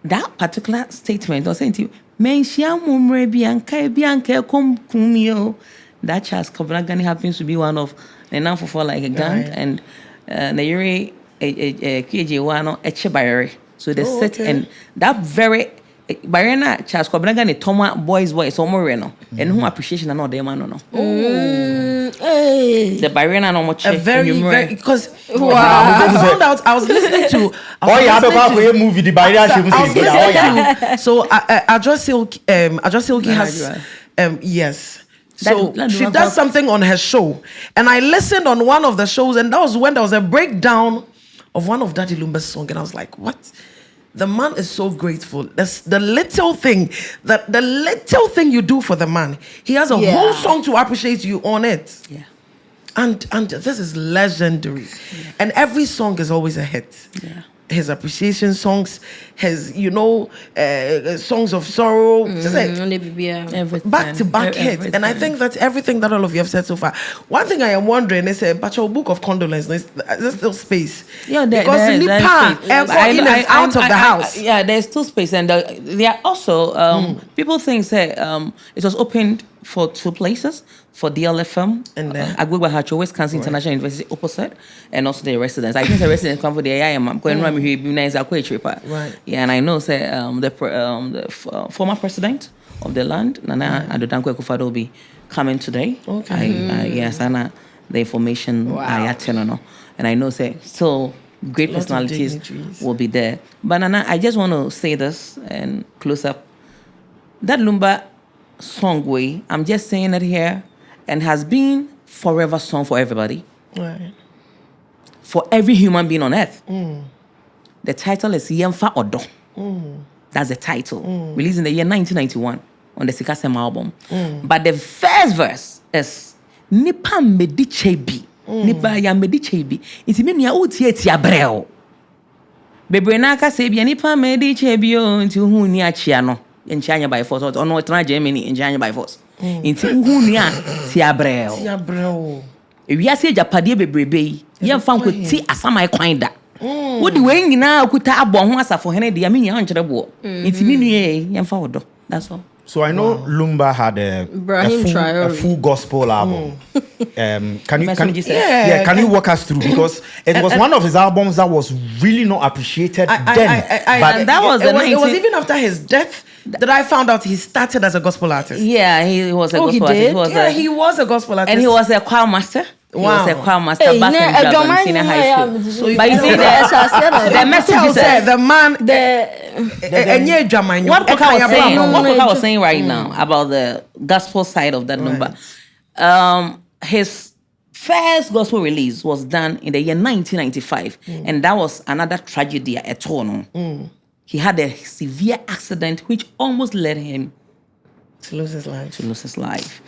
[SPEAKER 2] that particular statement, I was saying to you, Menshia Mumre Bianca Kumio. That Charles Kobnagane happens to be one of the enough for like a gang and Nayuri Jewa no Echebayere. So they sit and that very Barena Charles Kobnagane Toma boys so moreno and whom appreciation and all them no. The Barena no much
[SPEAKER 1] very because I was listening to
[SPEAKER 3] movie the Barena
[SPEAKER 1] so Adjo Silky has yes. So she does something on her show, and I listened on one of the shows, and that was when there was a breakdown of one of Daddy Lumba's songs, and I was like, what? The man is so grateful. That's the little thing you do for the man. He has a whole song to appreciate you on it.
[SPEAKER 2] Yeah.
[SPEAKER 1] And this is legendary. Yeah. And every song is always a hit.
[SPEAKER 2] Yeah.
[SPEAKER 1] His appreciation songs, his songs of sorrow, back to back hits. And I think that's everything that all of you have said so far. One thing I am wondering is, but your book of condolences, there's still space.
[SPEAKER 2] Yeah,
[SPEAKER 1] because Nipa is out of the house.
[SPEAKER 2] Yeah, there's still space, and there are also people think it was opened for two places. For DLFM and Agwegwa Hacho, Wisconsin International University opposite, and also the residents. I think the residents come for the AI. I'm going to be nice. Right. Yeah, and I know the former president of the land, Nana Adodankwe Akufo-Addo, will be coming today.
[SPEAKER 1] Okay.
[SPEAKER 2] Yes, and the information I attend on, and I know still great personalities will be there. But Nana, I just want to say this and close up. That Lumba song way, I'm just saying it here. And has been forever song for everybody.
[SPEAKER 1] Right.
[SPEAKER 2] For every human being on earth. The title is Yemfa Odo. That's the title. Released in the year 1991 on the Sikasem album. But the first verse is Nipa Medichebi. Nipa ya Medichebi. It's mean ya uti abreo. Bebrenaka sebi Nipa Medichebi o nti hu ni achia no. Enchanya by force. Or no try Germany enchanya by force. Inti uhunia tiabreo. We are say Japade bebrebe. Ye fa nkwoti asama ekwan da. Wodi we nyina akuta abon ho asafo hene de amenya ankyere bo. Inti minue ye fa wodo. That's all.
[SPEAKER 3] So I know Lumba had a full gospel album. Can you walk us through, because it was one of his albums that was really not appreciated then.
[SPEAKER 1] But that was it was even after his death that I found out he started as a gospel artist.
[SPEAKER 2] Yeah, he was a gospel artist.
[SPEAKER 1] He was a gospel artist.
[SPEAKER 2] And he was a choir master. He was a choir master back in senior high school.
[SPEAKER 1] So but you see the message is the man
[SPEAKER 2] what I was saying right now about the gospel side of that number. His first gospel release was done in the year 1995, and that was another tragedy at Tono. He had a severe accident which almost led him
[SPEAKER 1] to lose his life.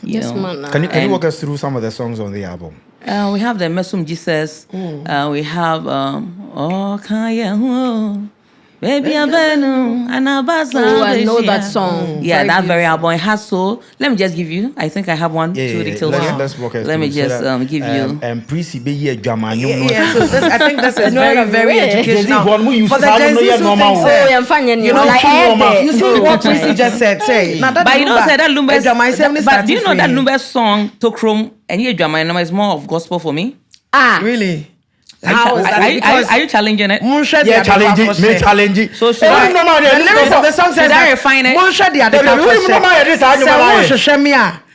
[SPEAKER 2] You know.
[SPEAKER 3] Can you walk us through some of the songs on the album?
[SPEAKER 2] We have the Mesum Jesus. We have Oh Kaya. Baby, I know
[SPEAKER 4] that song.
[SPEAKER 2] Yeah, that very album. It has so. Let me just give you. I think I have one, two details.
[SPEAKER 3] Let's walk us
[SPEAKER 2] Let me just give you.
[SPEAKER 3] Prissy be here, Jama.
[SPEAKER 1] So this, I think this is very educational. For the Gen Z who think, you know, you see what Prissy just said. Say,
[SPEAKER 2] but you don't say that Lumba. But do you know that Lumba song Tokrom and your Jama is more of gospel for me?
[SPEAKER 1] Really?
[SPEAKER 2] How is that? Are you challenging it?
[SPEAKER 3] Yeah, challenge it.
[SPEAKER 2] So
[SPEAKER 1] the lyrics of the song says that
[SPEAKER 2] refine it.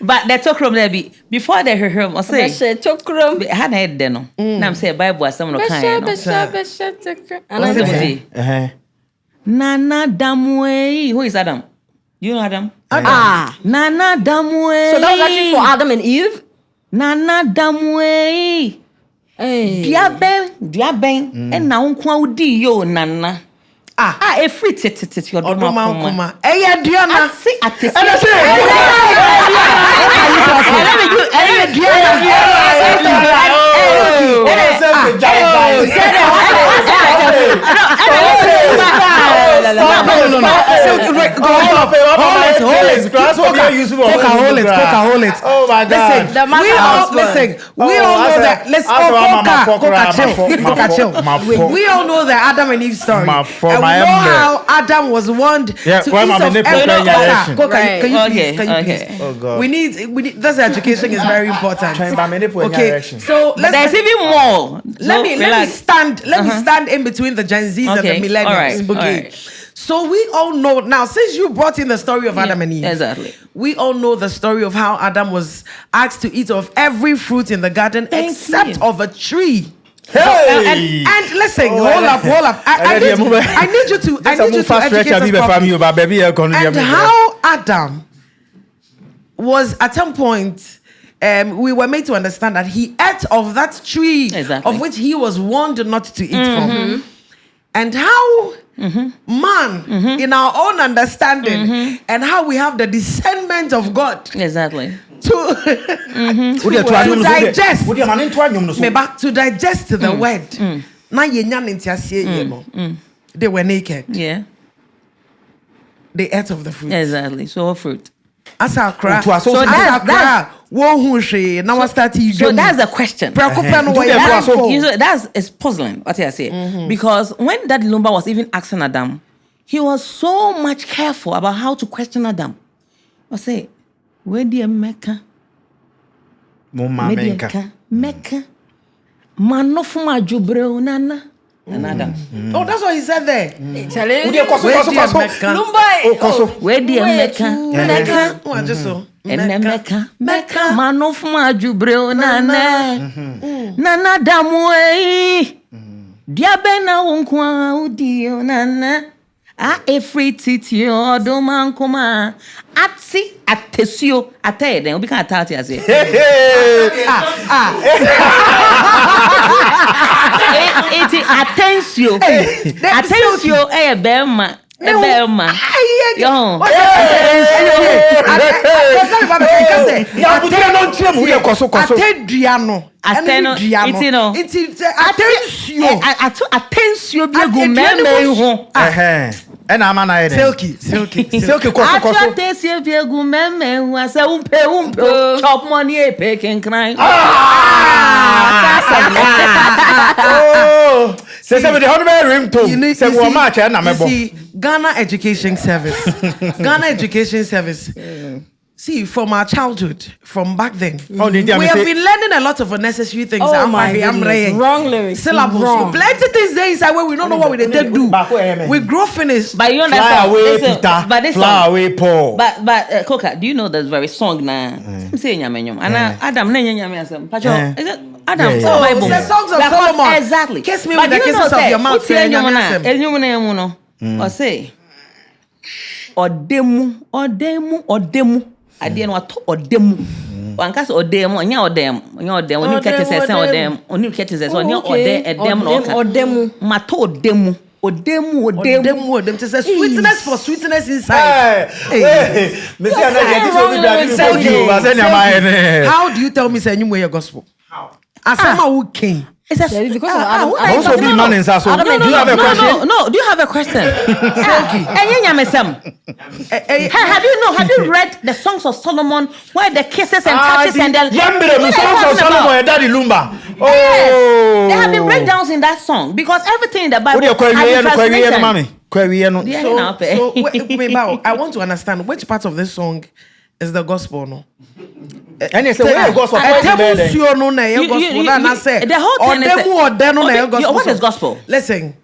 [SPEAKER 2] But the Tokrom there be before they hear him, I say
[SPEAKER 4] Tokrom.
[SPEAKER 2] I had heard then. Now I'm saying Bible was some kind. Nana Damwe. Who is Adam? You know Adam? Nana Damwe.
[SPEAKER 4] So that was actually for Adam and Eve?
[SPEAKER 2] Nana Damwe. Diaben, and now Kwadi yo Nana. A free tete your
[SPEAKER 1] Odoma. Diana.
[SPEAKER 2] See at this.
[SPEAKER 1] Hold it. Oh my God. We all know that. We all know that Adam and Eve story. And we know how Adam was warned to eat of every Can you please?
[SPEAKER 3] Oh God.
[SPEAKER 1] We need this education is very important. Okay. So
[SPEAKER 2] there's even more.
[SPEAKER 1] Let me stand in between the Gen Zs and the millennials. Okay. So we all know now, since you brought in the story of Adam and Eve,
[SPEAKER 2] exactly.
[SPEAKER 1] We all know the story of how Adam was asked to eat of every fruit in the garden except of a tree.
[SPEAKER 3] Hey!
[SPEAKER 1] And listen, hold up. I need you to educate us properly. And how Adam was at some point, we were made to understand that he ate of that tree of which he was warned not to eat from. And how man, in our own understanding, and how we have the discernment of God.
[SPEAKER 2] Exactly.
[SPEAKER 1] To digest the word. They were naked.
[SPEAKER 2] Yeah.
[SPEAKER 1] They ate of the fruit.
[SPEAKER 2] Exactly. So what fruit?
[SPEAKER 1] So that's the question.
[SPEAKER 2] It's puzzling what I say. Because when that Lumba was even asking Adam, he was so much careful about how to question Adam. I say, where do you Mecca? Mecca. Manofuma jubreo nana. And Adam.
[SPEAKER 1] Oh, that's what he said there.
[SPEAKER 2] Where do you Mecca? Mecca. Manofuma jubreo nana. Nana damwe. Diabena unkwa udio nana. Every titi odoman kuma atsi atesio atay den obi kan atati ase eti atensio bema yo atensio biegu meme ho
[SPEAKER 3] and I'm an idea.
[SPEAKER 1] Silky.
[SPEAKER 2] Atensio biegu meme ho asa umpe chop money e pecking crying.
[SPEAKER 3] Say the honorable ring too. You
[SPEAKER 1] see, Ghana Education Service. See, from our childhood, from back then, we have been learning a lot of unnecessary things.
[SPEAKER 4] Oh my goodness. Wrong lyrics.
[SPEAKER 1] Syllables.
[SPEAKER 4] Wrong.
[SPEAKER 1] Plenty things there inside where we don't know what we did do. We grow finish.
[SPEAKER 2] But you know
[SPEAKER 3] fly away, Peter. Fly away, Paul.
[SPEAKER 2] But Coca, do you know this very song now? I'm saying Adam, Adam.
[SPEAKER 1] It's the songs of Solomon.
[SPEAKER 2] Exactly.
[SPEAKER 1] Kiss me with the kisses of your mouth.
[SPEAKER 2] Or say, or demu. At the end, or demu. One cast or them, on your them, when you get to say, or them, on you get to say, on your or them,
[SPEAKER 4] or demo.
[SPEAKER 2] Mato demo.
[SPEAKER 1] Them to say sweetness for sweetness inside. How do you tell me say you wear your gospel? How? As someone who came.
[SPEAKER 4] Because of Adam.
[SPEAKER 3] Also be man in Sasso. Do you have a question?
[SPEAKER 2] No. Do you have a question? Have you read the songs of Solomon where the kisses and touches and the
[SPEAKER 3] songs of Solomon and Daddy Lumba? Oh,
[SPEAKER 2] there have been breakdowns in that song because everything in the Bible has
[SPEAKER 1] So I want to understand which part of this song is the gospel, no?
[SPEAKER 3] And you say, where gospel?
[SPEAKER 2] The whole thing is what is gospel?
[SPEAKER 1] Listen.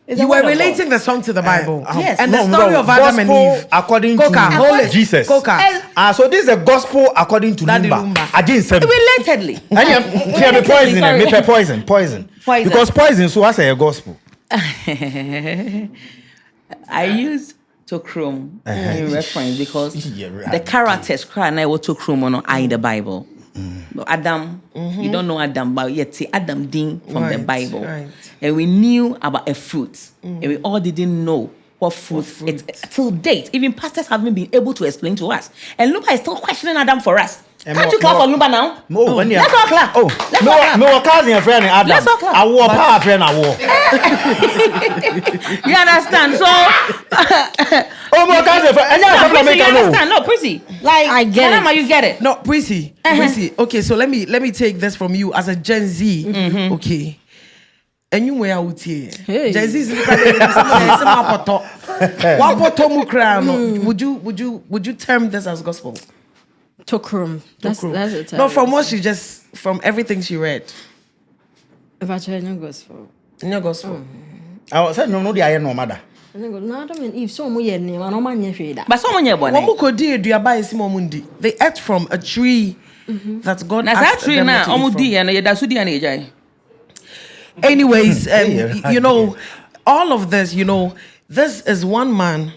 [SPEAKER 1] You were relating the song to the Bible.
[SPEAKER 2] Yes.
[SPEAKER 1] And the story of Adam and Eve.
[SPEAKER 3] According to Jesus. So this is a gospel according to Lumba. Again,
[SPEAKER 2] relatedly.
[SPEAKER 3] Poison. Because poison, so I say a gospel.
[SPEAKER 2] I use Tokrom in reference because the characters cry and I will Tokrom on in the Bible. Adam, you don't know Adam, but yet see Adam Dean from the Bible. Right. And we knew about a fruit. And we all didn't know what fruit it till date. Even pastors haven't been able to explain to us. And Lumba is still questioning Adam for us. Can't you clap for Lumba now? Let's all clap.
[SPEAKER 3] No, cousin friend Adam.
[SPEAKER 2] Let's all clap.
[SPEAKER 3] I wore power friend I wore.
[SPEAKER 2] You understand? So
[SPEAKER 3] my cousin friend.
[SPEAKER 2] You understand? No, Prissy. Like
[SPEAKER 4] I get it.
[SPEAKER 2] You get it.
[SPEAKER 1] No, Prissy. Okay, so let me take this from you as a Gen Z. Okay. And you were out here. Gen Z is would you term this as gospel?
[SPEAKER 4] Tokrom. That's it.
[SPEAKER 1] No, from what from everything she read.
[SPEAKER 4] If I try no gospel.
[SPEAKER 1] No gospel.
[SPEAKER 3] I said no, the I no mother.
[SPEAKER 4] No, Adam and Eve so much name, and no man yet.
[SPEAKER 2] But someone here,
[SPEAKER 1] they ate from a tree that God asked them to eat from. Anyways, you know, all of this, you know, this is one man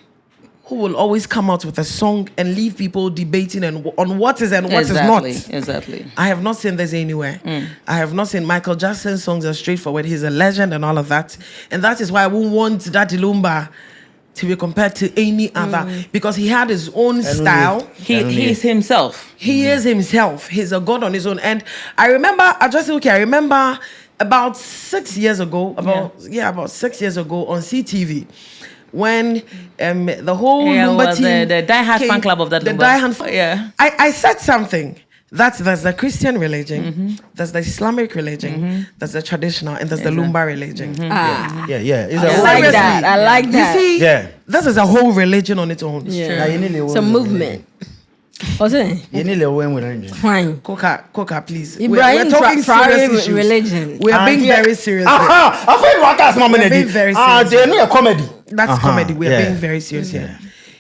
[SPEAKER 1] who will always come out with a song and leave people debating on what is and what is not.
[SPEAKER 2] Exactly.
[SPEAKER 1] I have not seen this anywhere. I have not seen Michael Jackson's songs are straightforward. He's a legend and all of that. And that is why I won't want Daddy Lumba to be compared to any other because he had his own style.
[SPEAKER 2] He is himself.
[SPEAKER 1] He is himself. He's a god on his own. And I remember about 6 years ago, about 6 years ago on CTV, when the whole Lumba team,
[SPEAKER 2] the diehard fan club of that Lumba.
[SPEAKER 1] I said something. There's the Christian religion, there's the Islamic religion, there's the traditional, and there's the Lumba religion.
[SPEAKER 4] I like that.
[SPEAKER 1] You see, this is a whole religion on its own.
[SPEAKER 4] Yeah. It's a movement. What's it? Fine.
[SPEAKER 1] Coca, please.
[SPEAKER 4] We're talking serious
[SPEAKER 1] religion. We are being very serious.
[SPEAKER 3] We're
[SPEAKER 1] being very serious.
[SPEAKER 3] They're comedy.
[SPEAKER 1] That's comedy. We are being very serious here.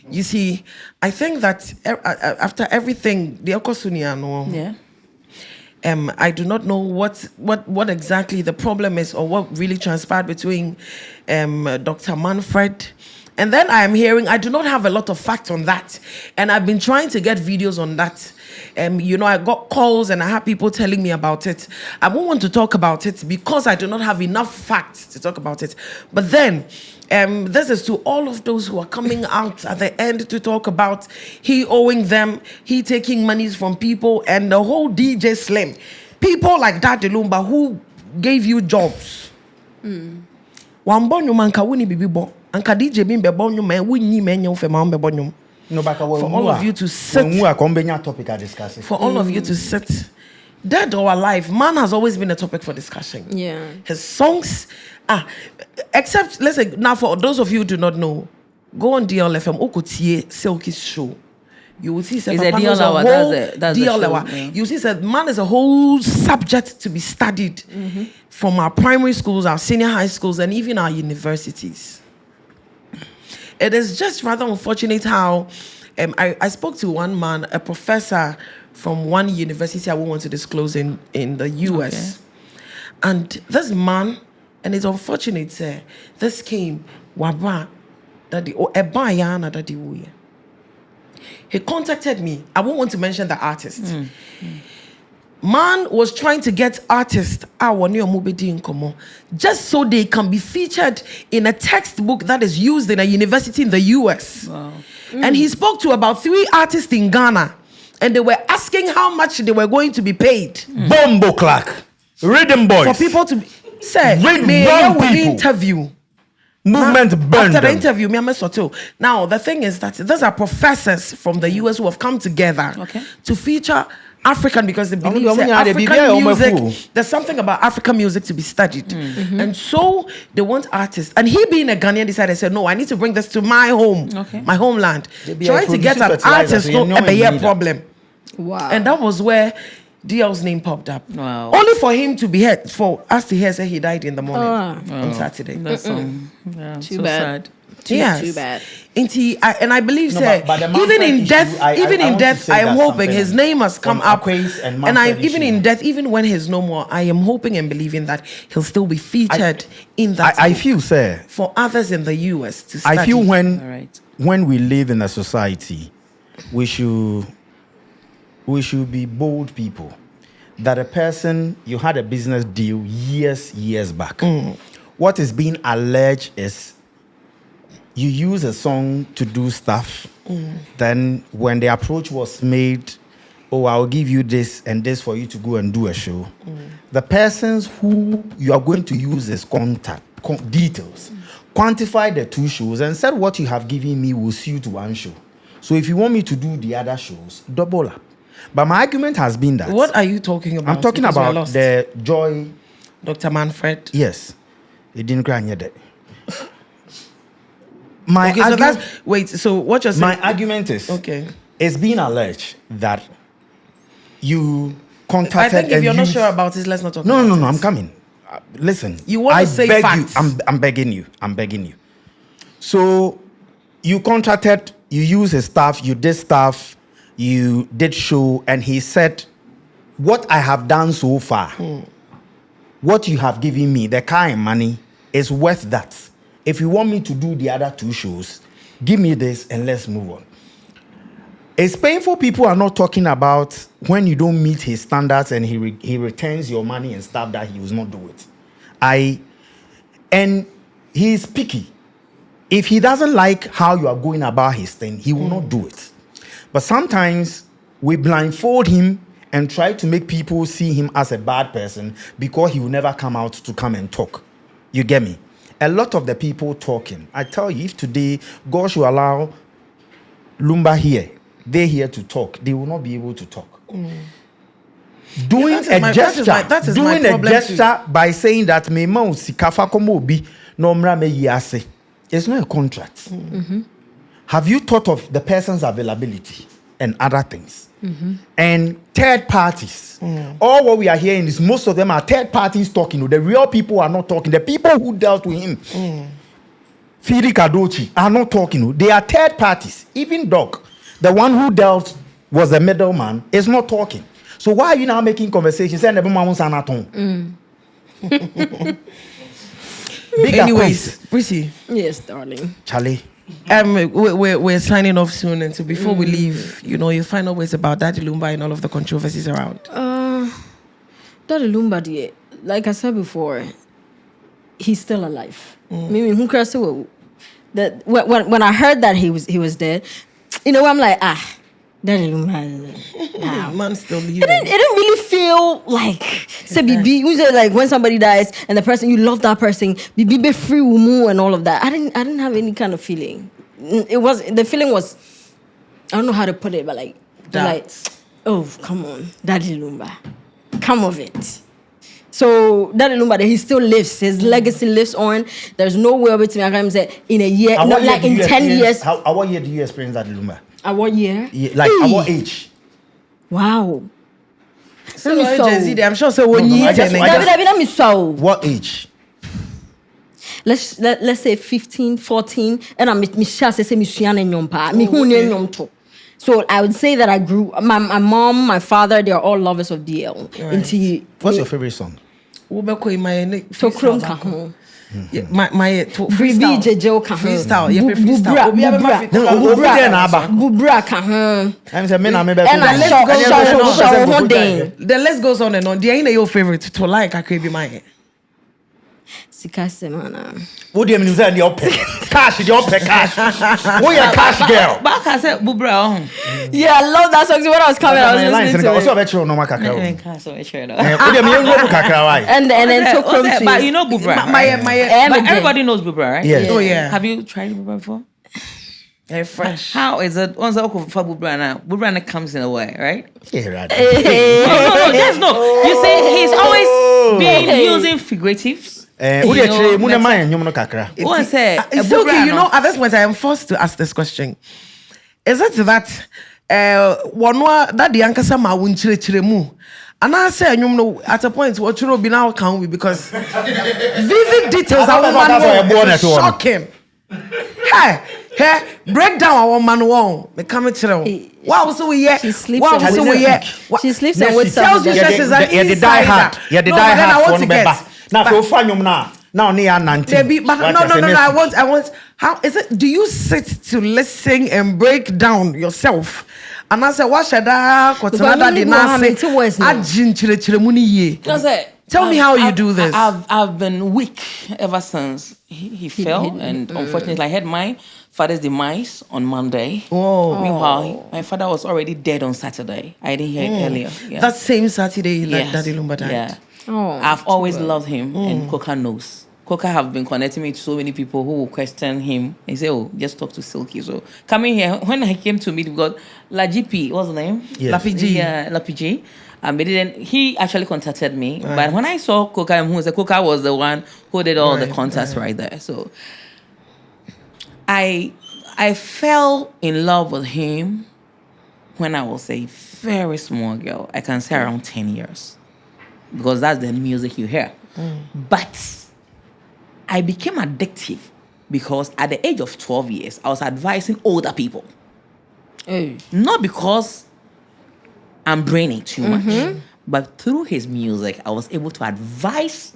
[SPEAKER 1] You see, I think that after everything, the Okosunia, I do not know what exactly the problem is or what really transpired between Dr. Manfred. And then I am hearing, I do not have a lot of facts on that. And I've been trying to get videos on that. You know, I got calls and I had people telling me about it. I won't want to talk about it because I do not have enough facts to talk about it. But then, this is to all of those who are coming out at the end to talk about he owing them, he taking monies from people, and the whole DJ Slim. People like Daddy Lumba who gave you jobs. Anka DJ bimbe bonyo man wunyi menyo fe ma mbebo nyom.
[SPEAKER 3] No baka
[SPEAKER 1] for all of you to sit.
[SPEAKER 3] Topic I discuss.
[SPEAKER 1] For all of you to sit. Dead or alive, man has always been a topic for discussion.
[SPEAKER 4] Yeah.
[SPEAKER 1] His songs except let's say now for those of you who do not know, go on DLFM Okotie Silky's show. You will see
[SPEAKER 2] that's the show.
[SPEAKER 1] You see that man is a whole subject to be studied from our primary schools, our senior high schools, and even our universities. It is just rather unfortunate how I spoke to one man, a professor from one university I won't want to disclose in the US. Okay. And this man, and it's unfortunate, this came, he contacted me. I won't want to mention the artist. Man was trying to get artists just so they can be featured in a textbook that is used in a university in the US.
[SPEAKER 2] Wow.
[SPEAKER 1] And he spoke to about 3 artists in Ghana, and they were asking how much they were going to be paid.
[SPEAKER 3] Bombo Clark, Rhythm Boys.
[SPEAKER 1] For people to say,
[SPEAKER 3] Read
[SPEAKER 1] may
[SPEAKER 3] wrong
[SPEAKER 1] we
[SPEAKER 3] people.
[SPEAKER 1] interview.
[SPEAKER 3] Movement burned
[SPEAKER 1] After the
[SPEAKER 3] them.
[SPEAKER 1] interview, me and my Soto. Now, the thing is that those are professors from the US who have come together to feature African, because they believe that African music, there's something about African music to be studied. And so they want artists. And he being a Ghanaian decided, said, no, I need to bring this to my home, my homeland. Trying to get an artist, no, a problem.
[SPEAKER 4] Wow.
[SPEAKER 1] And that was where DL's name popped up.
[SPEAKER 2] Wow.
[SPEAKER 1] Only for him to be heard, for us to hear say he died in the morning on Saturday.
[SPEAKER 2] That's yeah,
[SPEAKER 4] Too
[SPEAKER 2] so
[SPEAKER 4] bad.
[SPEAKER 2] sad.
[SPEAKER 4] Too bad.
[SPEAKER 1] And I believe,
[SPEAKER 3] No,
[SPEAKER 1] say,
[SPEAKER 3] but the
[SPEAKER 1] even in
[SPEAKER 3] Manfred
[SPEAKER 1] death,
[SPEAKER 3] issue, I
[SPEAKER 1] even in
[SPEAKER 3] want to
[SPEAKER 1] death,
[SPEAKER 3] say
[SPEAKER 1] I am
[SPEAKER 3] that
[SPEAKER 1] hoping his name has come up.
[SPEAKER 3] And
[SPEAKER 1] Even in death, even when he's no more, I am hoping and believing that he'll still be featured in that.
[SPEAKER 3] I
[SPEAKER 1] book
[SPEAKER 3] feel, sir,
[SPEAKER 1] for others in the US to study.
[SPEAKER 3] I feel
[SPEAKER 2] All
[SPEAKER 3] when
[SPEAKER 2] right.
[SPEAKER 3] we live in a society, we should be bold people. That a person, you had a business deal years back. What is being alleged is you use a song to do stuff. Then when the approach was made, oh, I'll give you this and this for you to go and do a show. The persons who you are going to use as details, quantify the 2 shows and said what you have given me will suit 1 show. So if you want me to do the other shows, double up. But my argument has been that.
[SPEAKER 1] What are you talking about?
[SPEAKER 3] I'm talking
[SPEAKER 1] Because we're
[SPEAKER 3] about
[SPEAKER 1] lost.
[SPEAKER 3] the Joy.
[SPEAKER 1] Dr. Manfred.
[SPEAKER 3] Yes. It didn't cry yet. My
[SPEAKER 1] Okay, so that's wait. So what you're saying?
[SPEAKER 3] my argument is
[SPEAKER 1] Okay.
[SPEAKER 3] it's being alleged that you
[SPEAKER 1] I
[SPEAKER 3] contacted.
[SPEAKER 1] think if
[SPEAKER 3] and
[SPEAKER 1] you're not
[SPEAKER 3] used-
[SPEAKER 1] sure about it, let's not talk.
[SPEAKER 3] No,
[SPEAKER 1] about
[SPEAKER 3] no, no.
[SPEAKER 1] it.
[SPEAKER 3] I'm coming. Listen.
[SPEAKER 1] You want
[SPEAKER 3] I
[SPEAKER 1] to say
[SPEAKER 3] beg
[SPEAKER 1] facts.
[SPEAKER 3] you. I'm begging you. I'm begging you. So you contracted. You use his staff. You did stuff. You did show, and he said, "What I have done so far, what you have given me, the car and money, is worth that. If you want me to do the other 2 shows, give me this and let's move on." It's painful. People are not talking about when you don't meet his standards and he returns your money and stuff that he will not do it. And he's picky. If he doesn't like how you are going about his thing, he will not do it. But sometimes we blindfold him and try to make people see him as a bad person because he will never come out to come and talk. You get me? A lot of the people talking. I tell you, if today God should allow Lumba here, they here to talk, they will not be able to talk. Doing
[SPEAKER 1] Yeah, that is my
[SPEAKER 3] a
[SPEAKER 1] problem
[SPEAKER 3] gesture by saying that me ma usikafa komo obi no mra me yase. It's not a contract. Have you thought of the person's availability and other things? And third parties. All what we are hearing is most of them are third parties talking. The real people are not talking. The people who dealt with him, Fidi Kadochi, are not talking. They are third parties. Even Doc, the one who dealt was the middleman, is not talking. So why are you now making conversations?
[SPEAKER 1] Anyways, Prissy.
[SPEAKER 4] Yes, darling.
[SPEAKER 3] Charlie.
[SPEAKER 1] We're signing off soon, and so before we leave, you find out ways about Daddy Lumba and all of the controversies around.
[SPEAKER 4] Daddy Lumba, dear, like I said before, he's still alive. Meaning, who cares that when I heard that he was dead, I'm like, Daddy Lumba.
[SPEAKER 1] Man still
[SPEAKER 4] It
[SPEAKER 1] living.
[SPEAKER 4] didn't really feel like say Bibi. You say like when somebody dies and the person you love that person, Bibi be free umu and all of that. I didn't have any kind of feeling. The feeling was, I don't know how to put it, but like oh come on, Daddy Lumba, come of it. So Daddy Lumba, he still lives. His legacy lives on. There's no way between I can say in a year, not like in 10 years.
[SPEAKER 3] What year do you experience Daddy Lumba?
[SPEAKER 4] At what year?
[SPEAKER 3] Yeah, like at what age?
[SPEAKER 4] Wow.
[SPEAKER 1] So I'm sure so when you
[SPEAKER 3] What age?
[SPEAKER 4] Let's say 15, 14, and I'm say me So I would say that I grew. My mom, my father, they are all lovers of DL.
[SPEAKER 3] What's your favorite song?
[SPEAKER 1] Yeah, my
[SPEAKER 4] Freestyle.
[SPEAKER 1] freestyle. Freestyle. Yeah, freestyle.
[SPEAKER 4] Bubra ka ho.
[SPEAKER 3] I'm saying, men are maybe.
[SPEAKER 1] Then let's go on and on. The ain't your favorite to like I could be mine.
[SPEAKER 4] Sika semana.
[SPEAKER 3] What do you mean? You're cash, you're cash. We are cash girl.
[SPEAKER 2] Back I said Bubra.
[SPEAKER 4] Yeah, I love that song. When I was coming, I was listening to
[SPEAKER 3] also
[SPEAKER 4] it.
[SPEAKER 3] bet you no makaka.
[SPEAKER 4] And then took home to
[SPEAKER 2] But you know Bubra. But everybody knows Bubra, right?
[SPEAKER 3] Yes.
[SPEAKER 1] Oh yeah.
[SPEAKER 2] Have you tried Bubra before?
[SPEAKER 1] They're fresh.
[SPEAKER 2] How is it? Once I for Bubra now, Bubra comes in a way, right?
[SPEAKER 3] Yeah, right.
[SPEAKER 2] No, just no. You see, he's always been using figuratives.
[SPEAKER 3] What
[SPEAKER 1] It's okay, you know, at this point I am forced to ask this question. Is it that that the ankasa ma wunchire mu? And I say at a point what you be now can we because vivid details are shocking. Hey, break down our man one. Me come to wow, so we
[SPEAKER 4] She sleeps
[SPEAKER 1] wow,
[SPEAKER 4] and
[SPEAKER 1] so we
[SPEAKER 4] She sleeps and wakes
[SPEAKER 1] tells you
[SPEAKER 4] up.
[SPEAKER 1] she's an
[SPEAKER 3] the die hard. Yeah, the die hard one
[SPEAKER 2] Baby,
[SPEAKER 1] but no. I want. How is it? Do you sit to listen and break down yourself? And I said, what should I? Tell me how you do this.
[SPEAKER 2] I've been weak ever since he fell, and unfortunately, I had my father's demise on Monday.
[SPEAKER 1] Oh.
[SPEAKER 2] Meanwhile, my father was already dead on Saturday. I didn't hear it earlier. Yeah.
[SPEAKER 1] That same Saturday, like
[SPEAKER 2] Yes.
[SPEAKER 1] Daddy Lumba died.
[SPEAKER 2] Yeah.
[SPEAKER 4] Oh,
[SPEAKER 2] I've always loved him, and Coca knows. Coca have been connecting me to so many people who will question him and say, "Oh, just talk to Silky." So coming here, when I came to meet, because La GP, what's the name?
[SPEAKER 3] Yes.
[SPEAKER 2] Lapiji. He actually contacted me, but when I saw Coca and who said Coca was the one who did all the contacts right there. So I fell in love with him when I was a very small girl. I can say around 10 years. Because that's the music you hear. But I became addictive because at the age of 12 years, I was advising older people. Not because I'm braining too much, but through his music, I was able to advise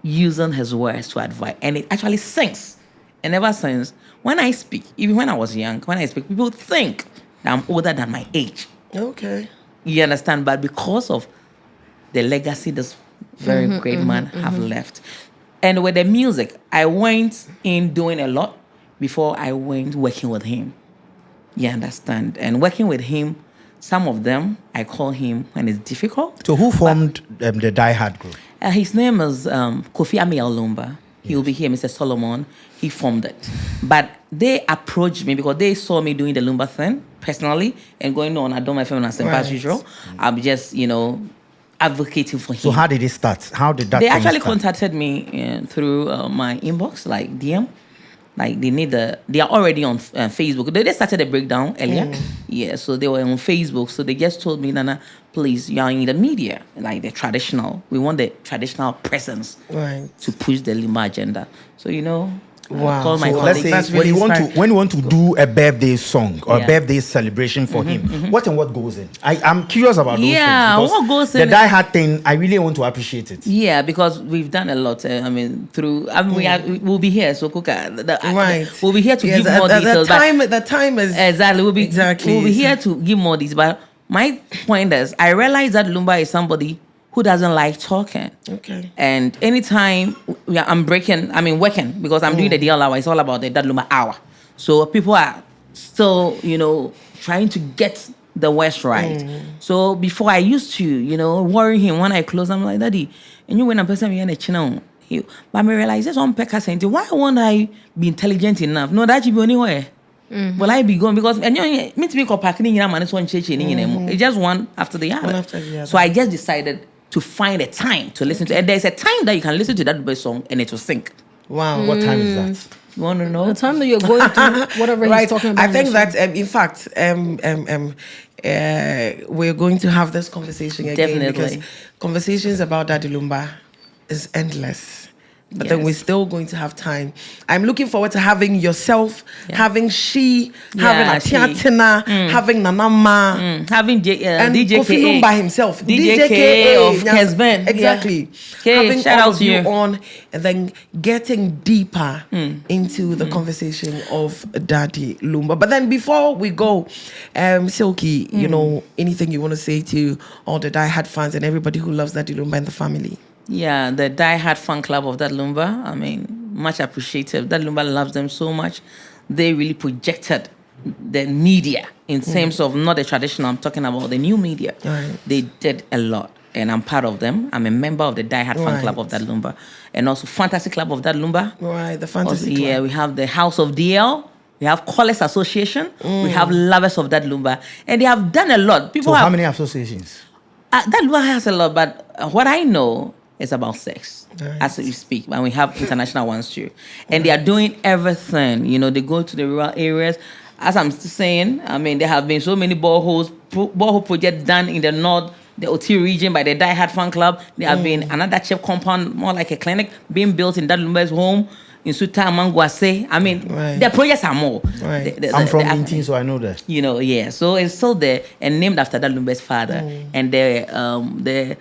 [SPEAKER 2] using his words to advise. And it actually sinks. And ever since, when I speak, even when I was young, when I speak, people think that I'm older than my age.
[SPEAKER 1] Okay.
[SPEAKER 2] You understand? But because of the legacy this very great man have left. And with the music, I went in doing a lot before I went working with him. You understand? And working with him, some of them, I call him when it's difficult.
[SPEAKER 3] So who formed the Die Hard group?
[SPEAKER 2] His name is Kofi Amiel Lumba. He will be here, Mr. Solomon. He formed it. But they approached me because they saw me doing the Lumba thing personally and going on. I don't my family as usual. I'm just, advocating for him.
[SPEAKER 3] So how did it start? How did that
[SPEAKER 2] They
[SPEAKER 3] thing
[SPEAKER 2] actually
[SPEAKER 3] start?
[SPEAKER 2] contacted me through my inbox, like DM. Like they are already on Facebook. They started a breakdown earlier. Yeah, so they were on Facebook. So they just told me, Nana, please, you are in the media, like the traditional. We want the traditional presence to push the Lumba agenda. So,
[SPEAKER 1] Wow.
[SPEAKER 2] call my
[SPEAKER 3] So let's
[SPEAKER 2] colleagues.
[SPEAKER 3] say when you want to do a birthday song or a birthday celebration for him, what goes in? I'm curious about those things. Because
[SPEAKER 2] what goes in?
[SPEAKER 3] The Die Hard thing, I really want to appreciate it.
[SPEAKER 2] Yeah, because we've done a lot. We'll be here. So, Kuka, we'll be here to give more details.
[SPEAKER 1] The time is
[SPEAKER 2] exactly. We'll be
[SPEAKER 1] exactly.
[SPEAKER 2] here to give more details. But my point is, I realize that Lumba is somebody who doesn't like talking.
[SPEAKER 1] Okay.
[SPEAKER 2] And anytime I'm working because I'm doing the DL hour, it's all about the Lumba hour. So people are still, trying to get the West right. So before I used to, worry him when I close, I'm like, Daddy, and you when a person in a channel. But I realize this on Pekka saying, why won't I be intelligent enough? No, that you be anywhere. Will I be going because me to be packing in one church it's just one after the other. So I just decided to find a time to listen to it. And there's a time that you can listen to that song and it will sync.
[SPEAKER 1] Wow.
[SPEAKER 3] What time is that?
[SPEAKER 2] You want to know?
[SPEAKER 4] The time that you're going to whatever he's talking about.
[SPEAKER 1] I think that in fact, we're going to have this conversation again.
[SPEAKER 2] Definitely.
[SPEAKER 1] Because conversations about Daddy Lumba is endless. But then we're still going to have time. I'm looking forward to having yourself, having having Atiatina, having Nanama,
[SPEAKER 2] having
[SPEAKER 1] and
[SPEAKER 2] DJ
[SPEAKER 1] Kofi Lumba himself,
[SPEAKER 2] DJ KA of Kesben.
[SPEAKER 1] Exactly.
[SPEAKER 2] Having
[SPEAKER 1] Having all of you
[SPEAKER 2] you
[SPEAKER 1] on, and then getting deeper into the conversation of Daddy Lumba. But then before we go, Silky, you know, anything you want to say to all the diehard fans and everybody who loves Daddy Lumba and the family?
[SPEAKER 2] Yeah, the diehard fan club of Daddy Lumba. I mean, much appreciated. Daddy Lumba loves them so much. They really projected the media in terms of not the traditional. I'm talking about the new media.
[SPEAKER 1] Right.
[SPEAKER 2] They did a lot, and I'm part of them. I'm a member of the diehard fan club of Daddy Lumba, and also Fantasy Club of Daddy Lumba.
[SPEAKER 1] Right, the Fantasy
[SPEAKER 2] Also,
[SPEAKER 1] Club.
[SPEAKER 2] yeah, we have the House of DL. We have Callers Association. We have Lovers of Daddy Lumba, and they have done a lot. People
[SPEAKER 3] So
[SPEAKER 2] have
[SPEAKER 3] how many associations?
[SPEAKER 2] Daddy Lumba has a lot, but what I know. It's about 6 as we speak, and we have international ones too. And they are doing everything. You know, they go to the rural areas. As I'm still saying, I mean, there have been so many borehole projects done in the north, the OT region by the diehard fan club. There have been another chip compound, more like a clinic, being built in Daddy Lumba's home in Suta Manguase. I mean, the projects are more.
[SPEAKER 1] Right.
[SPEAKER 3] I'm from Bintin, so I know that.
[SPEAKER 2] You know, yeah. So it's still there and named after Daddy Lumba's father. And the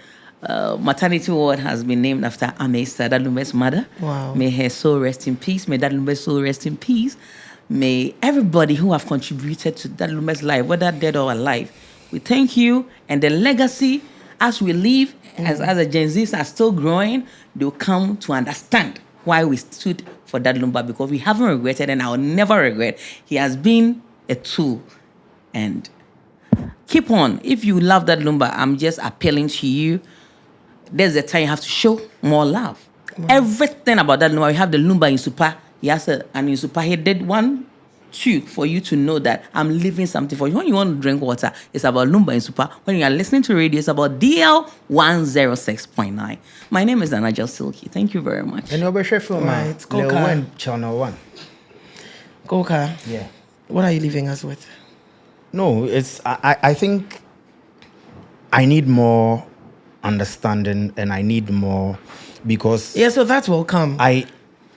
[SPEAKER 2] maternity ward has been named after Amesa, Daddy Lumba's mother.
[SPEAKER 1] Wow.
[SPEAKER 2] May her soul rest in peace. May Daddy Lumba's soul rest in peace. May everybody who have contributed to Daddy Lumba's life, whether dead or alive, we thank you. And the legacy, as we live, as the Gen Zs are still growing, they'll come to understand why we stood for Daddy Lumba, because we haven't regretted, and I will never regret. He has been a tool. And keep on. If you love Daddy Lumba, I'm just appealing to you. There's the time you have to show more love. Everything about that Lumba, we have the Lumba in Super. He has an in Super. He did 1, 2 for you to know that I'm leaving something for you. When you want to drink water, it's about Lumba in Super. When you are listening to radio, it's about DL 106.9. My name is Anajel Silky. Thank you very much.
[SPEAKER 3] And you're sure from
[SPEAKER 1] Right, Coca.
[SPEAKER 3] Lil Channel 1.
[SPEAKER 1] Coca,
[SPEAKER 3] Yeah.
[SPEAKER 1] what are you leaving us with?
[SPEAKER 3] No, it's I think I need more understanding, and I need more, because
[SPEAKER 1] Yeah, so that will come.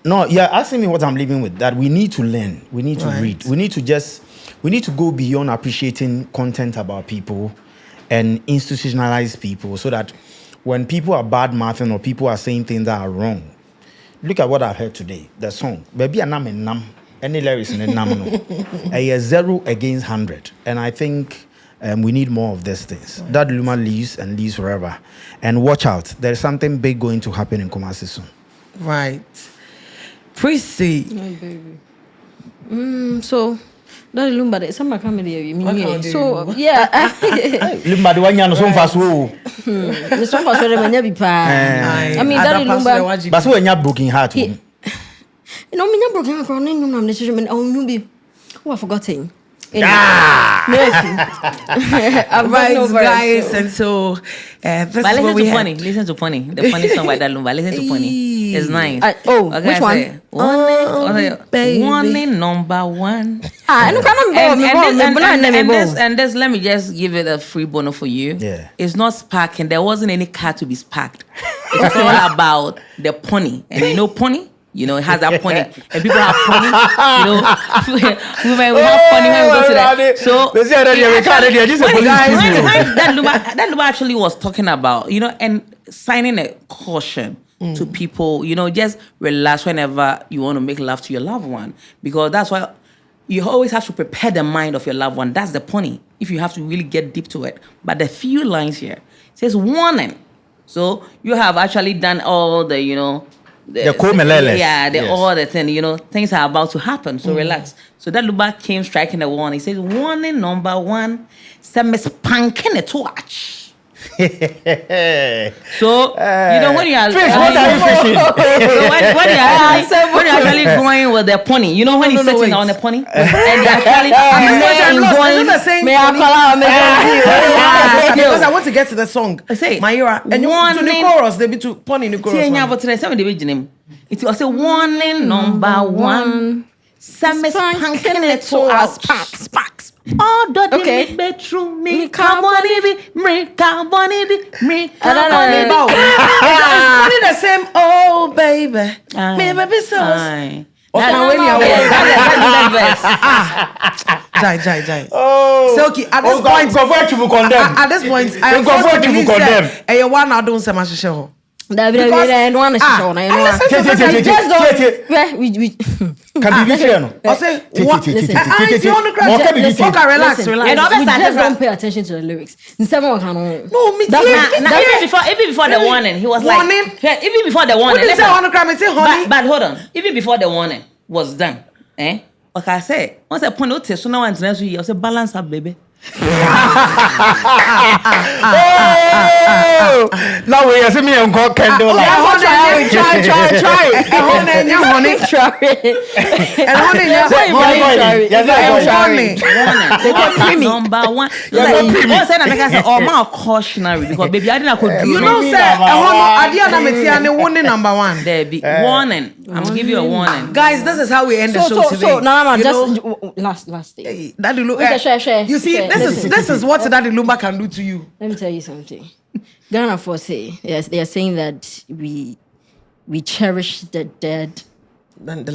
[SPEAKER 3] you're asking me what I'm living with. That we need to learn, we need to
[SPEAKER 1] Right.
[SPEAKER 3] read, we need to go beyond appreciating content about people and institutionalize people, so that when people are bad mouthing or people are saying things that are wrong, look at what I've heard today. The song, baby, nam, any lyrics in the nam, a 0 against 100, and I think. We need more of these things. Right. That Luma lives and lives forever. And watch out. There's something big going to happen in Kumasi soon.
[SPEAKER 1] Right. Prissy.
[SPEAKER 4] My baby. So, Daddy Lumba, there's some comedy. So, yeah.
[SPEAKER 3] Lumba, the one you know so fast.
[SPEAKER 4] The song was very many people. I mean, Daddy Lumba.
[SPEAKER 3] But so when you're broken heart.
[SPEAKER 4] You know, me not broken heart. I'm not sure. Oh, be. Oh, I've forgotten.
[SPEAKER 1] Right, guys, and so
[SPEAKER 2] but listen to Funny. Listen to Funny. The funny song by that Lumba. Listen to Funny. It's nice.
[SPEAKER 4] Which one?
[SPEAKER 2] Warning number 1.
[SPEAKER 4] And
[SPEAKER 2] this, let me just give it a free bono for you.
[SPEAKER 3] Yeah.
[SPEAKER 2] It's not sparking. There wasn't any car to be sparked. It's all about the pony. And you know pony? You know, it has that pony. And people have pony. You know, we have pony when we go to that. So, that Lumba actually was talking about, you know, and signing a caution to people, you know, just relax whenever you want to make love to your loved one. Because that's why you always have to prepare the mind of your loved one. That's the pony, if you have to really get deep to it. But the few lines here, it says warning. So you have actually done all the, you know, all the thing, you know, things are about to happen. So relax. So that Lumba came striking a warning. He says, warning number 1, Miss Pankin a watch. So you know when you are
[SPEAKER 3] fish, what are you fishing?
[SPEAKER 2] So when you're actually going with the pony, you know when he's sitting on the pony, and they're actually
[SPEAKER 1] because I want to get to the song.
[SPEAKER 2] Say
[SPEAKER 1] Mayura, and you want to the chorus, they be to pony in the chorus.
[SPEAKER 2] It was a warning number 1. Some spanking little
[SPEAKER 4] sparks.
[SPEAKER 2] Oh, don't
[SPEAKER 4] Okay.
[SPEAKER 2] be true. Me come on, me come on, me come on.
[SPEAKER 1] It's only the same. Oh, baby. Me baby so.
[SPEAKER 2] Aye.
[SPEAKER 1] Jai.
[SPEAKER 3] Oh.
[SPEAKER 1] So okay, at this point, at this point, I am forced to believe that you want to do some show.
[SPEAKER 4] Can be
[SPEAKER 3] fair, no?
[SPEAKER 1] I say, relax.
[SPEAKER 4] We just don't pay attention to the lyrics.
[SPEAKER 1] No, me
[SPEAKER 2] even before the warning, he was
[SPEAKER 1] warning?
[SPEAKER 2] like, yeah, even before the warning.
[SPEAKER 1] What did you say on the crime? Say, honey.
[SPEAKER 2] But hold on, even before the warning was done, like I said, once I point out to so now and next week, I say balance up, baby.
[SPEAKER 3] Now we are seeing me on candle.
[SPEAKER 4] Try.
[SPEAKER 2] Number one. Or more cautionary because baby, I didn't could do.
[SPEAKER 1] You know, say, warning number one.
[SPEAKER 2] There be warning. I'm gonna give you a warning,
[SPEAKER 1] guys. This is how we end the show today.
[SPEAKER 4] So now I'm just last thing.
[SPEAKER 1] Daddy
[SPEAKER 4] Share.
[SPEAKER 1] You see, this is what Daddy Lumba can do to you.
[SPEAKER 4] Let me tell you something. Ghana for say, yes, they are saying that we cherish the dead
[SPEAKER 1] Than the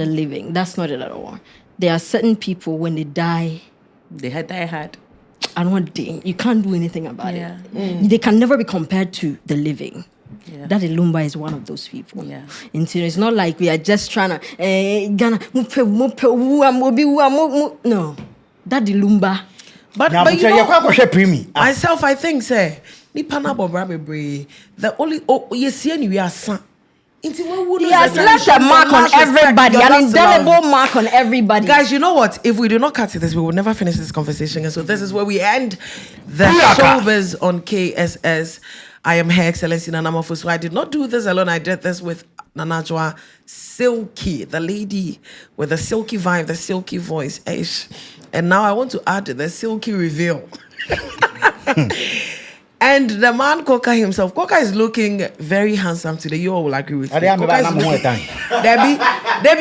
[SPEAKER 4] living. That's not it at all. There are certain people when they die,
[SPEAKER 2] they had die hard.
[SPEAKER 4] And one day you can't do anything about it. They can never be compared to the living. Yeah. Daddy Lumba is one of those people.
[SPEAKER 2] Yeah.
[SPEAKER 4] And so it's not like we are just trying to Ghana. No, Daddy Lumba.
[SPEAKER 1] But you know, myself, I think, say, the only you see any we are son.
[SPEAKER 4] He has left a mark on everybody, an indelible mark on everybody.
[SPEAKER 1] Guys, you know what? If we do not cut to this, we will never finish this conversation. And so this is where we end the showbiz on KSS. I am Her Excellency Nana Mofusu. I did not do this alone. I did this with Nanajwa Silky, the lady with the silky vibe, the silky voice. And now I want to add the silky reveal. And the man Coca himself, Coca is looking very handsome today. You all will agree with me. Debbie,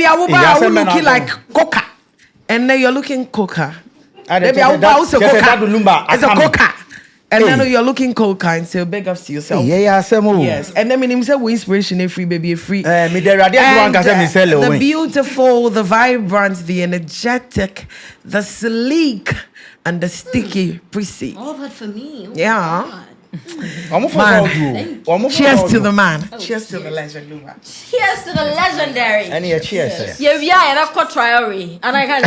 [SPEAKER 1] I will looking like Coca, and then you're looking Coca. Debbie, I will also Coca. It's a Coca, and then you're looking Coca, and say big ups to yourself. Yes, and then meaning say we inspiration free, baby free. And the beautiful, the vibrant, the energetic, the sleek, and the sticky prissy.
[SPEAKER 4] All that for me.
[SPEAKER 1] Yeah.
[SPEAKER 3] Man.
[SPEAKER 1] Cheers to the man. Cheers to the legend, Lumba.
[SPEAKER 4] Cheers to the legendary.
[SPEAKER 3] And cheers.
[SPEAKER 4] Yeah, and I've got trial. And I can't.